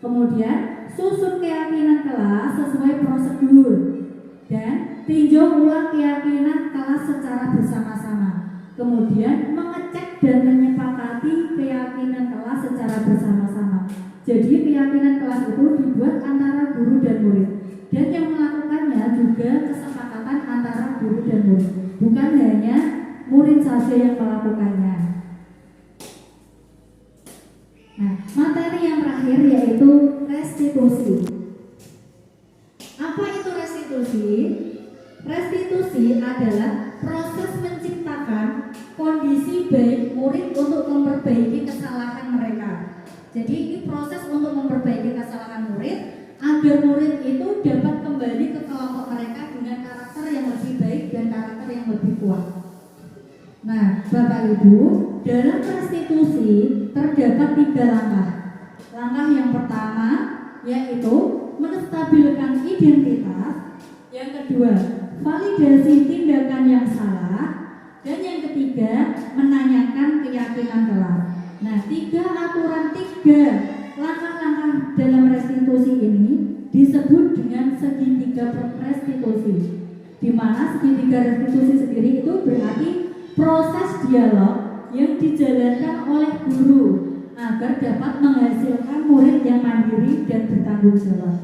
Kemudian susun keyakinan kelas sesuai prosedur dan tinjau ulang keyakinan kelas secara bersama-sama. Kemudian mengecek dan menyepakati keyakinan kelas secara bersama-sama. Jadi keyakinan kelas itu dibuat antara guru dan murid, dan yang melakukannya juga kesepakatan antara guru dan murid, bukan hanya murid saja yang melakukannya. Nah, materi yang terakhir yaitu restitusi. Apa itu restitusi? Restitusi adalah proses menciptakan kondisi baik murid untuk memperbaiki kesalahan mereka. Jadi ini proses untuk memperbaiki kesalahan murid agar murid itu dapat kembali ke kelompok mereka dengan karakter yang lebih baik dan karakter yang lebih kuat. Nah, Bapak Ibu, dalam restitusi terdapat 3 langkah. Langkah yang pertama yaitu menstabilkan identitas, yang kedua validasi tindakan yang salah, dan yang ketiga menanyakan keyakinan kelas. Nah, 3 langkah-langkah dalam restitusi ini disebut dengan segitiga restitusi, di mana segitiga restitusi sendiri itu berarti proses dialog yang dijalankan oleh guru agar dapat menghasilkan murid yang mandiri dan bertanggung jawab.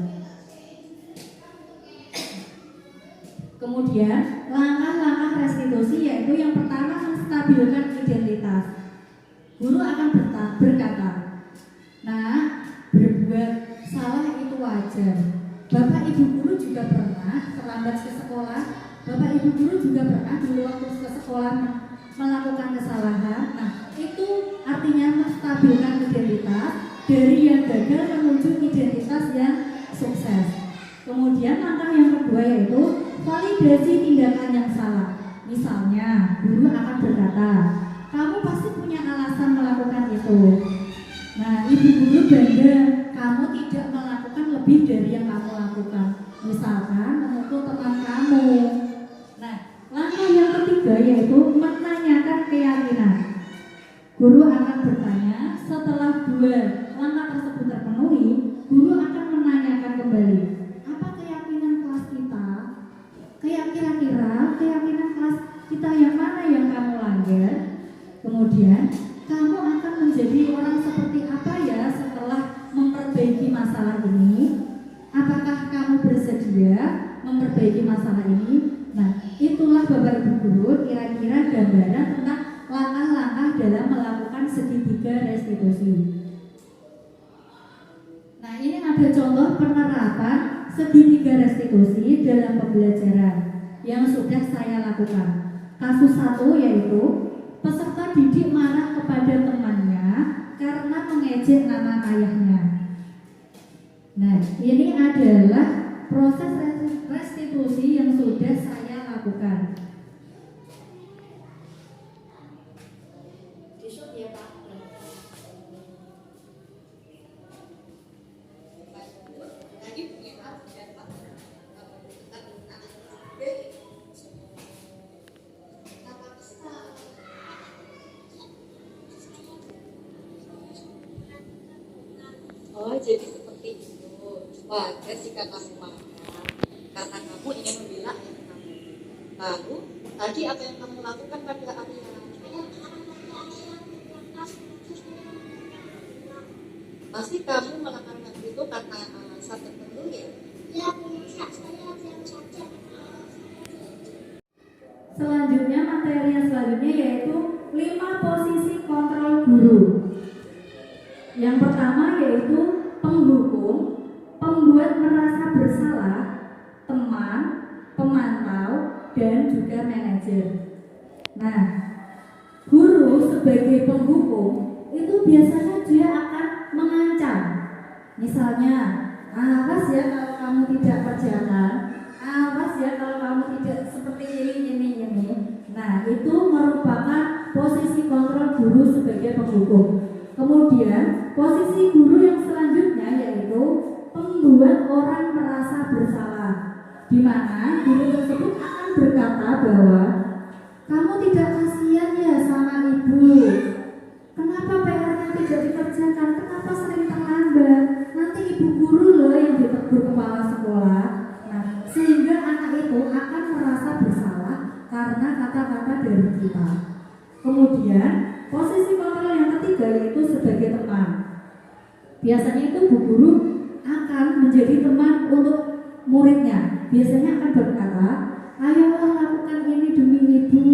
Kemudian langkah-langkah restitusi yaitu yang pertama menstabilkan identitas. Guru akan berkata, nah, berbuat salah itu wajar. Bapak ibu guru juga pernah terlambat ke sekolah. Bapak ibu guru juga pernah dulu waktu ke sekolah melakukan kesalahan. Nah, itu artinya menstabilkan identitas dari yang gagal menuju identitas yang sukses. Kemudian langkah yang kedua yaitu validasi tindakan yang salah. Misalnya, guru akan berkata, kamu pasti punya alasan melakukan itu. Nah, ibu guru bangga kamu tidak melakukan lebih dari yang kamu lakukan. Misalkan memukul teman kamu. Nah, langkah yang ketiga yaitu menanyakan keyakinan. Guru akan bertanya, setelah 2 langkah tersebut terpenuhi, guru akan menanyakan kembali, apa keyakinan kelas kita? Kira-kira keyakinan kelas kita yang mana yang kamu langgar? Kemudian, kamu akan menjadi orang seperti apa ya setelah memperbaiki masalah ini? Apakah kamu bersedia memperbaiki masalah ini? Nah, itulah Bapak Ibu Guru kira-kira gambaran tentang langkah-langkah dalam melakukan segitiga restitusi. Nah, ini ada contoh penerapan segitiga restitusi dalam pembelajaran yang sudah saya lakukan. Kasus 1 yaitu peserta didik marah kepada temannya karena mengejek nama ayahnya. Nah, ini adalah proses restitusi yang sudah saya lakukan. jadi seperti itu. Wajar jika kamu marah karena kamu ingin membela ayah kamu. Lalu tadi apa yang kamu lakukan pada Arya? Pasti kamu melakukan hal itu karena alasan tertentu ya? Ya, bisa saya diam saja. Selanjutnya, materi yang selanjutnya yaitu 5 posisi kontrol guru. Yang pertama yaitu penghukum, pembuat merasa bersalah, teman, pemantau, dan juga manajer. Nah, guru sebagai penghukum itu biasanya dia akan mengancam. Misalnya, awas ya kalau kamu tidak kerjakan, awas ya kalau kamu tidak seperti ini. Nah, itu merupakan posisi kontrol guru sebagai penghukum. Kemudian, posisi guru yang selanjutnya yaitu membuat orang merasa bersalah, di mana guru tersebut akan berkata bahwa kamu tidak kasihan ya sama ibu, kenapa PR-nya tidak dikerjakan, kenapa sering terlambat, nanti ibu guru loh yang ditegur kepala sekolah. Nah, sehingga anak itu akan merasa bersalah karena kata-kata dari kita. Kemudian posisi kontrol yang ketiga yaitu sebagai teman. Biasanya itu bu guru akan menjadi teman untuk muridnya. Biasanya akan berkata, ayolah lakukan ini demi ibu.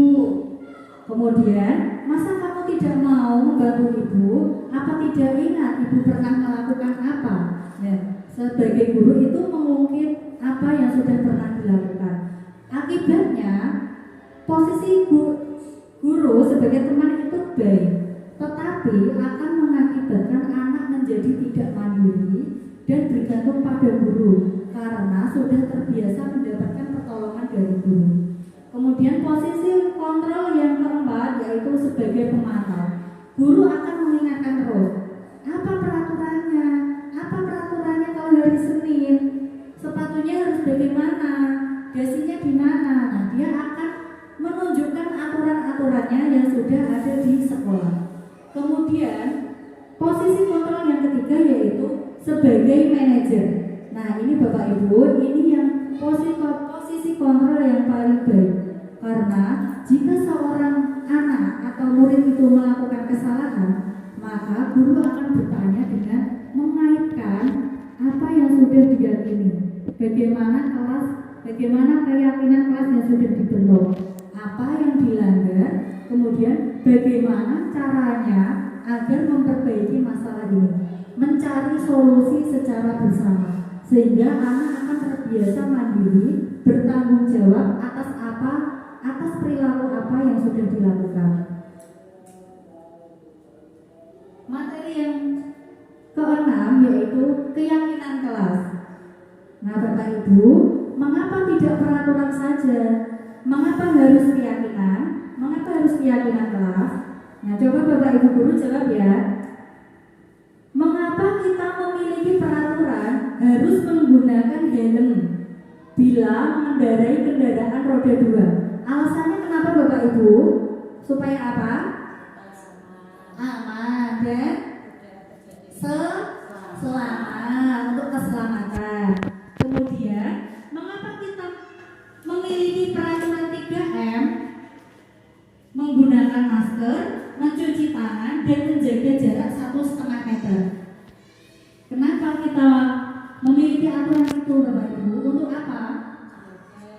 Kemudian, masa kamu tidak mau membantu ibu? Apa tidak ingat ibu pernah melakukan apa? Nah, sebagai guru itu mengungkit apa yang sudah pernah dilakukan. Akibatnya, posisi guru sebagai teman itu baik, tetapi akan mengakibatkan anak menjadi tidak mandiri dan bergantung pada guru karena sudah terbiasa mendapatkan pertolongan dari guru. Kemudian posisi kontrol yang keempat yaitu sebagai pemantau. Guru akan mengingatkan terus, apa peraturannya? Apa peraturannya kalau hari Senin? Sepatunya harus bagaimana? Dasinya di mana? Nah, dia akan menunjukkan aturan-aturannya yang sudah ada di sekolah. Kemudian posisi kontrol yang ketiga yaitu sebagai manajer. Nah, ini Bapak Ibu, ini yang posisi kontrol yang paling baik. Karena jika seorang anak atau murid itu melakukan kesalahan, maka guru akan bertanya dengan mengaitkan apa yang sudah diyakini, bagaimana keyakinan kelas yang sudah dibentuk, apa yang dilanggar, kemudian bagaimana caranya agar memperbaiki masalah ini, mencari solusi secara bersama, sehingga anak akan terbiasa mandiri, bertanggung jawab atas perilaku apa yang sudah dilakukan. Materi yang keenam yaitu keyakinan kelas. Nah, Bapak Ibu, mengapa tidak peraturan saja? Mengapa harus keyakinan? Mengapa harus keyakinan kelas? Nah, coba Bapak Ibu guru jawab ya. Mengapa kita memiliki peraturan harus menggunakan helm bila mengendarai kendaraan roda 2? Alasannya kenapa Bapak Ibu? Supaya apa? Aman dan selamat, untuk keselamatan. Kemudian, mengapa kita memiliki peraturan 3M? Menggunakan masker, mencuci tangan, dan menjaga jarak 1,5 meter. Kenapa kita memiliki aturan itu Bapak Ibu? Untuk apa?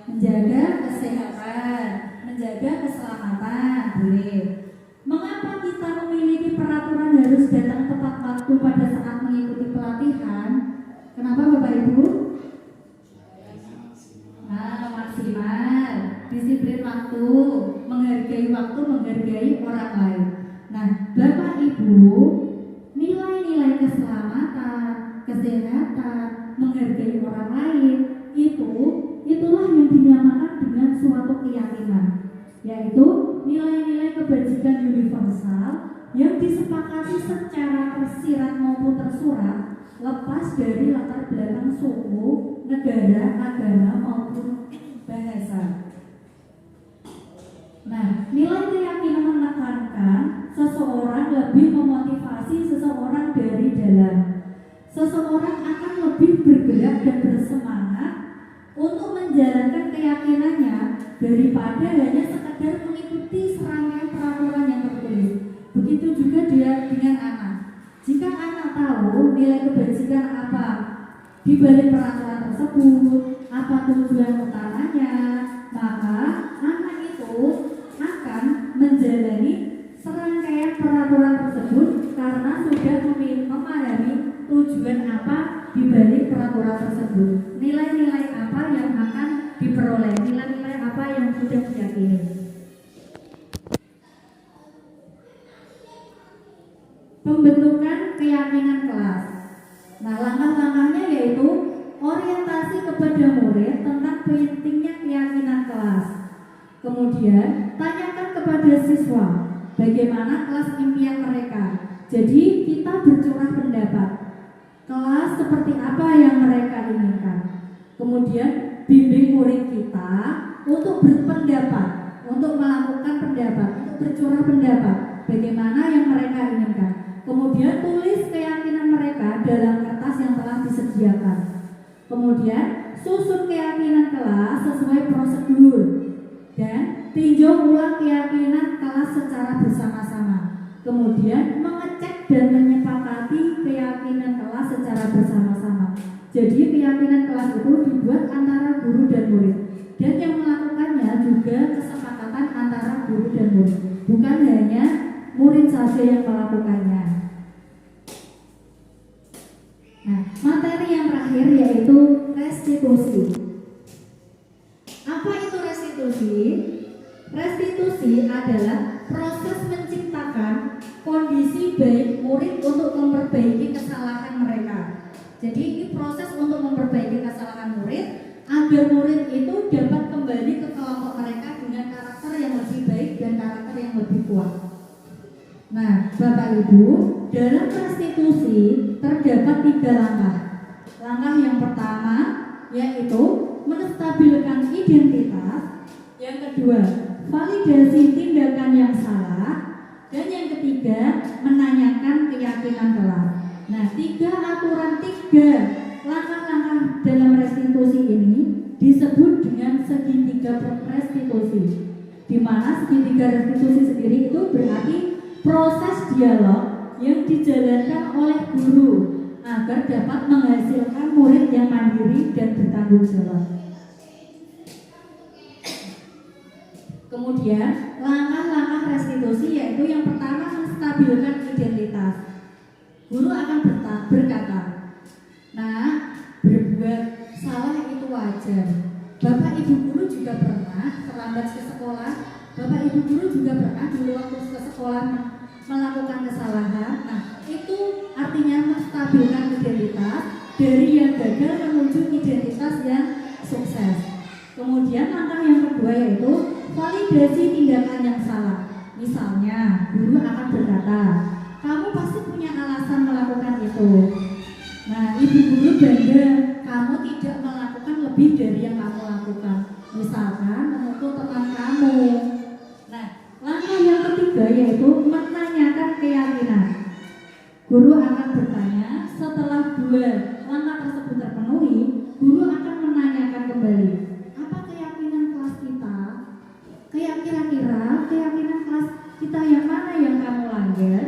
Menjaga kesehatan, menjaga keselamatan. Boleh. Mengapa kita memiliki peraturan harus datang tepat waktu pada saat mengikuti pelatihan? Kenapa Bapak Ibu? Maksimal, disiplin waktu, menghargai orang lain. Nah, Bapak Ibu, nilai-nilai keselamatan, kesehatan, menghargai orang lain, itulah yang dinamakan dengan suatu keyakinan, yaitu nilai-nilai kebajikan universal yang disepakati secara tersirat maupun tersurat, lepas dari latar belakang suku, negara, agama maupun bahasa. Nah, nilai keyakinan menekankan seseorang lebih memotivasi seseorang dari dalam. seseorang akan lebih bergerak dan bersemangat untuk menjalankan keyakinannya daripada hanya sekedar mengikuti serangkaian peraturan yang tertulis. Begitu juga dia dengan anak. Jika anak tahu nilai kebajikan apa di balik peraturan tersebut, apa tujuan utamanya, maka anak itu akan menjalani serangkaian peraturan tersebut karena sudah memahami tujuan apa di balik peraturan tersebut, nilai-nilai apa yang akan diperoleh, nilai-nilai apa yang sudah diyakini. Pembentukan keyakinan kelas. Nah, langkah-langkahnya yaitu orientasi kepada murid tentang pentingnya keyakinan kelas. Kemudian, tanyakan kepada siswa bagaimana kelas impian mereka. Jadi, kita bercurah pendapat. Kelas seperti apa yang mereka inginkan. Kemudian, bimbing murid kita untuk berpendapat, untuk melakukan pendapat, untuk bercurah pendapat bagaimana yang mereka inginkan. Kemudian tulis keyakinan mereka dalam kertas yang telah disediakan. Kemudian susun keyakinan kelas sesuai prosedur dan tinjau ulang keyakinan kelas secara bersama-sama. Kemudian mengecek dan menyepakati keyakinan kelas secara bersama-sama. Jadi keyakinan kelas itu dibuat antara guru dan murid, dan yang melakukannya juga kesepakatan antara guru dan murid, bukan hanya murid saja yang melakukannya. Nah, materi yang terakhir yaitu restitusi. Apa itu restitusi? Restitusi adalah proses menciptakan kondisi baik murid untuk memperbaiki kesalahan mereka. Jadi ini proses untuk memperbaiki kesalahan murid agar murid itu dapat kembali ke kelompok mereka dengan karakter yang lebih baik dan karakter yang lebih kuat. Nah, Bapak Ibu, dalam restitusi terdapat 3 langkah. Langkah yang pertama yaitu menstabilkan identitas, yang kedua validasi tindakan yang salah, dan yang ketiga menanyakan keyakinan kelas. Nah, 3 langkah-langkah dalam restitusi ini disebut dengan segitiga restitusi, di mana segitiga restitusi sendiri itu berarti proses dialog yang dijalankan oleh guru agar dapat menghasilkan murid yang mandiri dan bertanggung jawab. Kemudian langkah-langkah restitusi yaitu yang pertama menstabilkan identitas. Guru akan berkata, nah, berbuat salah itu wajar. Bapak ibu guru juga pernah terlambat ke sekolah. Bapak ibu guru juga pernah dulu waktu ke sekolah melakukan kesalahan. Nah, itu artinya menstabilkan identitas dari yang gagal menuju identitas yang sukses. Kemudian langkah yang kedua yaitu validasi tindakan yang salah. Misalnya, guru akan berkata, kamu pasti punya alasan melakukan itu. Nah, ibu guru bangga kamu tidak melakukan lebih dari yang kamu lakukan. Misalkan memukul teman kamu. Nah, langkah yang ketiga yaitu menanyakan keyakinan. Guru akan bertanya, setelah 2 langkah tersebut terpenuhi, guru akan menanyakan kembali, apa keyakinan kelas kita? Kira-kira keyakinan kelas kita yang mana yang kamu langgar?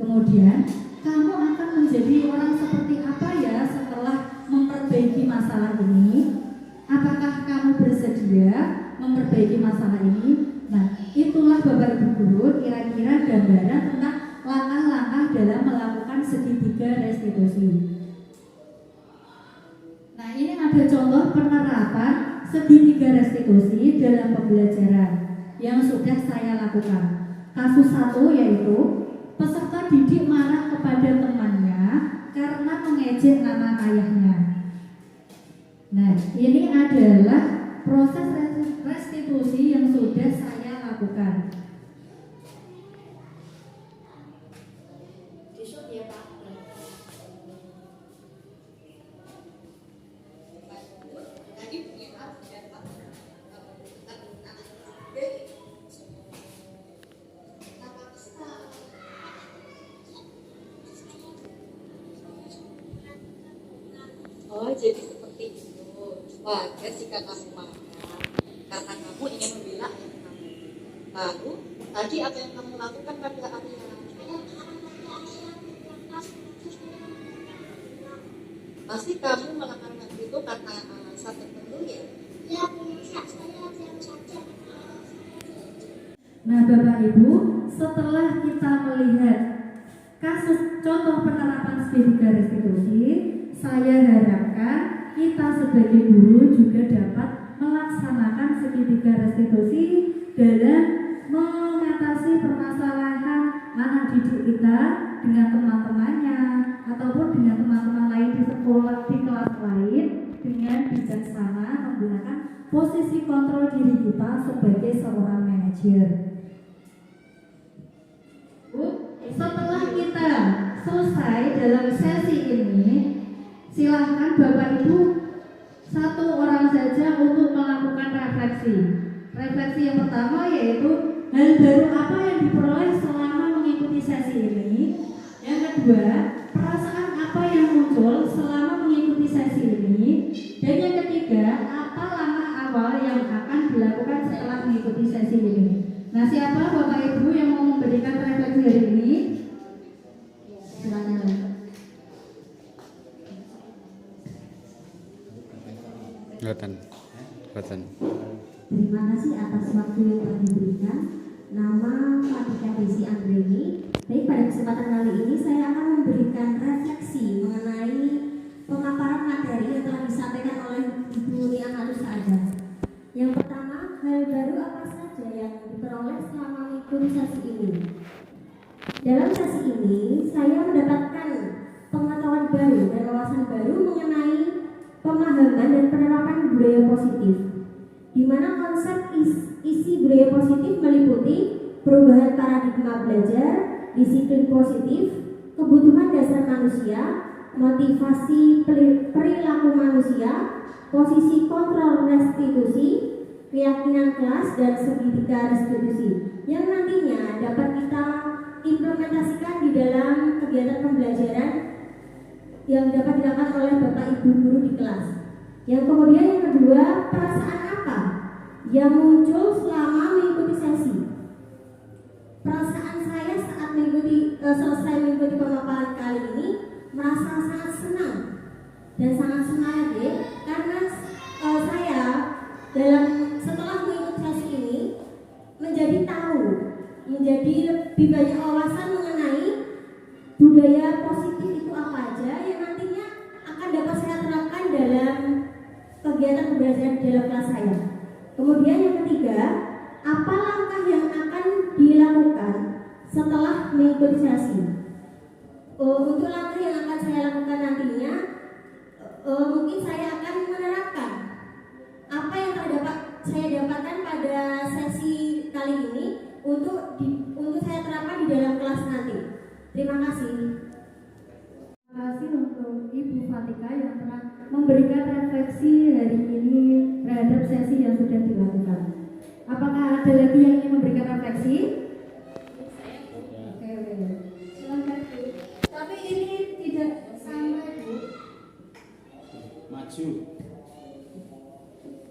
Kemudian, kamu akan menjadi orang seperti apa ya setelah memperbaiki masalah ini? Apakah kamu bersedia memperbaiki masalah ini? Nah, itulah Bapak Ibu Guru kira-kira gambaran tentang langkah-langkah dalam melakukan segitiga restitusi. Nah, ini ada contoh penerapan segitiga restitusi dalam pembelajaran yang sudah saya lakukan. Kasus 1 yaitu peserta didik marah kepada temannya karena mengejek nama ayahnya. Nah, ini adalah proses restitusi yang sudah saya lakukan. Ya, Pak. Tadi punya Pak, dan Pak. menjadi seperti itu. Wajar jika kamu marah karena kamu ingin membela ayah kamu. Lalu tadi apa yang kamu lakukan pada Arya? Pasti kamu melakukan itu karena alasan tertentu ya? Ya, biasa saya jam saja. Nah Bapak Ibu, setelah kita melihat kasus contoh penerapan segitiga restitusi, saya harapkan kita sebagai guru juga dapat melaksanakan segitiga restitusi dalam mengatasi permasalahan anak didik kita dengan teman-temannya ataupun dengan teman-teman lain di sekolah, di kelas lain, dengan bijaksana menggunakan posisi kontrol diri kita sebagai seorang manajer. Setelah kita selesai dalam sesi ini, silahkan Bapak Ibu satu orang saja untuk melakukan refleksi. Refleksi yang pertama yaitu hal baru apa yang diperoleh selama mengikuti sesi ini. Yang kedua, perasaan apa yang muncul selama mengikuti sesi ini. Dan yang ketiga, apa langkah awal yang akan dilakukan setelah mengikuti sesi ini. Nah, siapa Bapak Ibu yang mau memberikan refleksi hari ini? Silakan. Boten. Terima kasih atas waktu yang telah diberikan. Nama Fatika Desi Andreni. Baik, pada kesempatan kali ini saya akan memberikan refleksi mengenai pemaparan materi yang telah disampaikan oleh Ibu Nia Saada. Yang pertama, hal baru apa saja yang diperoleh selama mengikuti sesi ini? Dalam sesi ini, saya mendapatkan pengetahuan baru dan wawasan baru mengenai pemahaman dan penerapan budaya positif, di mana konsep isi budaya positif meliputi perubahan paradigma belajar, disiplin positif, kebutuhan dasar manusia, motivasi perilaku manusia, posisi kontrol restitusi, keyakinan kelas, dan segitiga restitusi yang nantinya dapat kita implementasikan di dalam kegiatan pembelajaran yang dapat dilakukan oleh Bapak Ibu guru di kelas. Yang kemudian yang kedua, perasaan apa yang muncul selama mengikuti sesi? Perasaan saya saat selesai mengikuti pemaparan kali ini merasa sangat senang dan sangat semangat ya, karena saya setelah mengikuti sesi ini menjadi lebih banyak wawasan mengenai budaya positif itu apa aja yang nantinya akan dapat saya terapkan dalam kegiatan pembelajaran di dalam kelas saya. Kemudian yang ketiga, apa langkah yang akan dilakukan setelah mengikuti sesi? Untuk langkah yang akan saya lakukan nantinya, mungkin saya akan menerapkan apa yang saya dapatkan pada sesi kali ini untuk saya terapkan di dalam kelas nanti. Terima kasih. Terima kasih untuk Ibu Fatika yang telah memberikan refleksi hari ini terhadap sesi yang sudah dilakukan. Apakah ada lagi yang ingin memberikan refleksi? Oke, silakan Bu. Tapi ini tidak sampai Bu. Maju.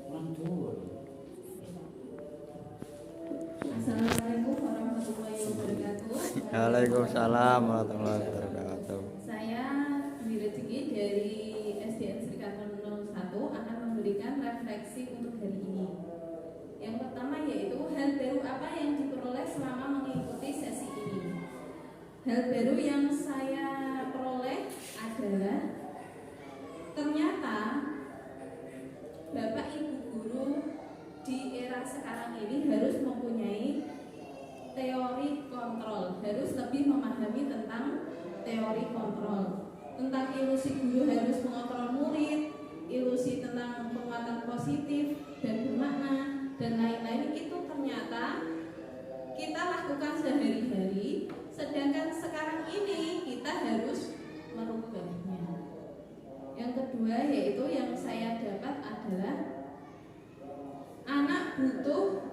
Orang tua. Assalamualaikum warahmatullahi wabarakatuh. Waalaikumsalam warahmatullahi wabarakatuh. Saya Dwi Rezeki dari SDN Serikatan 01 akan memberikan refleksi untuk hari ini. Yang pertama yaitu hal baru apa yang diperoleh selama mengikuti sesi ini. Hal baru yang saya peroleh adalah ternyata Bapak Ibu guru di era sekarang ini harus mempunyai teori kontrol, harus lebih memahami tentang teori kontrol, tentang ilusi guru harus mengontrol murid, ilusi tentang penguatan positif dan bermakna dan lain-lain. Itu ternyata kita lakukan sehari-hari, sedangkan sekarang ini kita harus merubahnya. Yang kedua yaitu yang saya dapat adalah anak butuh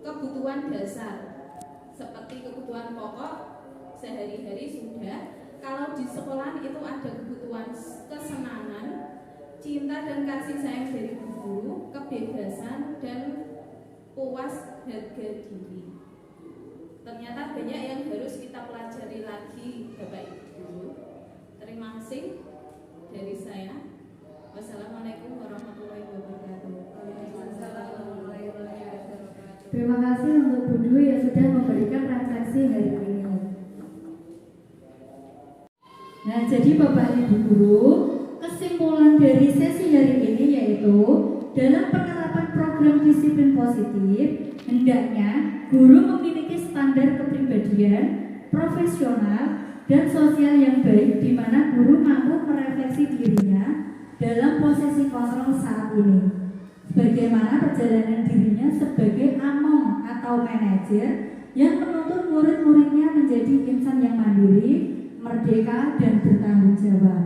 kebutuhan dasar seperti kebutuhan pokok sehari-hari sudah. Kalau di sekolah itu ada kebutuhan kesenangan, cinta dan kasih sayang dari guru, kebebasan dan puas harga diri. Ternyata banyak yang harus kita pelajari lagi, Bapak Ibu. Terima kasih dari saya. Wassalamualaikum warahmatullahi wabarakatuh. Terima kasih untuk Bu Dwi yang sudah memberikan refleksi hari ini. Nah, jadi Bapak Ibu guru, kesimpulan dari sesi hari ini yaitu dalam penerapan program disiplin positif, hendaknya guru memiliki standar kepribadian, profesional, dan sosial yang baik di mana guru mampu merefleksi dirinya dalam posisi kontrol saat ini. Bagaimana perjalanan dirinya sebagai among atau manajer yang menuntun murid-muridnya menjadi insan yang mandiri, merdeka, dan bertanggung jawab.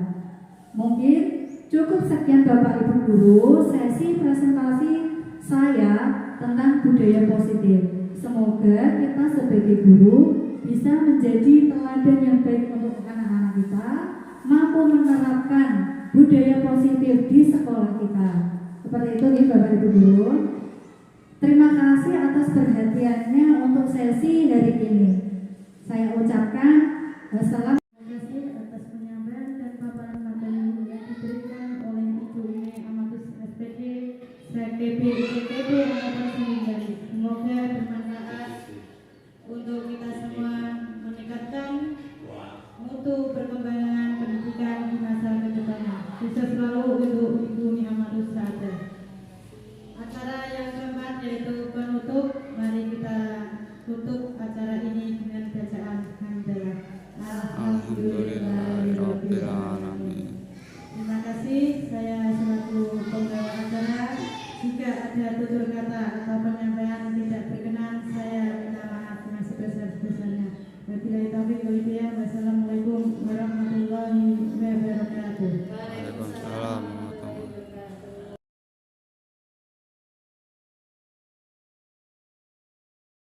Mungkin cukup sekian Bapak Ibu guru sesi presentasi saya tentang budaya positif. Semoga kita sebagai guru bisa menjadi teladan yang baik untuk anak-anak kita, mampu menerapkan budaya positif di sekolah kita. Seperti itu nih Bapak Ibu guru. Terima kasih atas perhatiannya untuk sesi hari ini. Saya ucapkan wassalamualaikum. Terima kasih atas penyampaian dan paparan materi yang diberikan oleh Ibu Ine Amatus SPD, SPB IPTB Angkatan 9. Semoga bermanfaat untuk kita semua meningkatkan mutu perkembangan pendidikan di masa kedepan. Sukses selalu untuk Ibu Ine Amatus SPD. Acara yang keempat yaitu penutup. Mari kita tutup acara ini dengan bacaan hamdalah. Alhamdulillahirabbil alamin. Terima kasih. Saya selaku pembawa acara. Jika ada tutur kata atau penyampaian tidak berkenan, saya minta maaf dengan sebesar-besarnya. Wabillahi taufiq wal hidayah. Wassalamualaikum.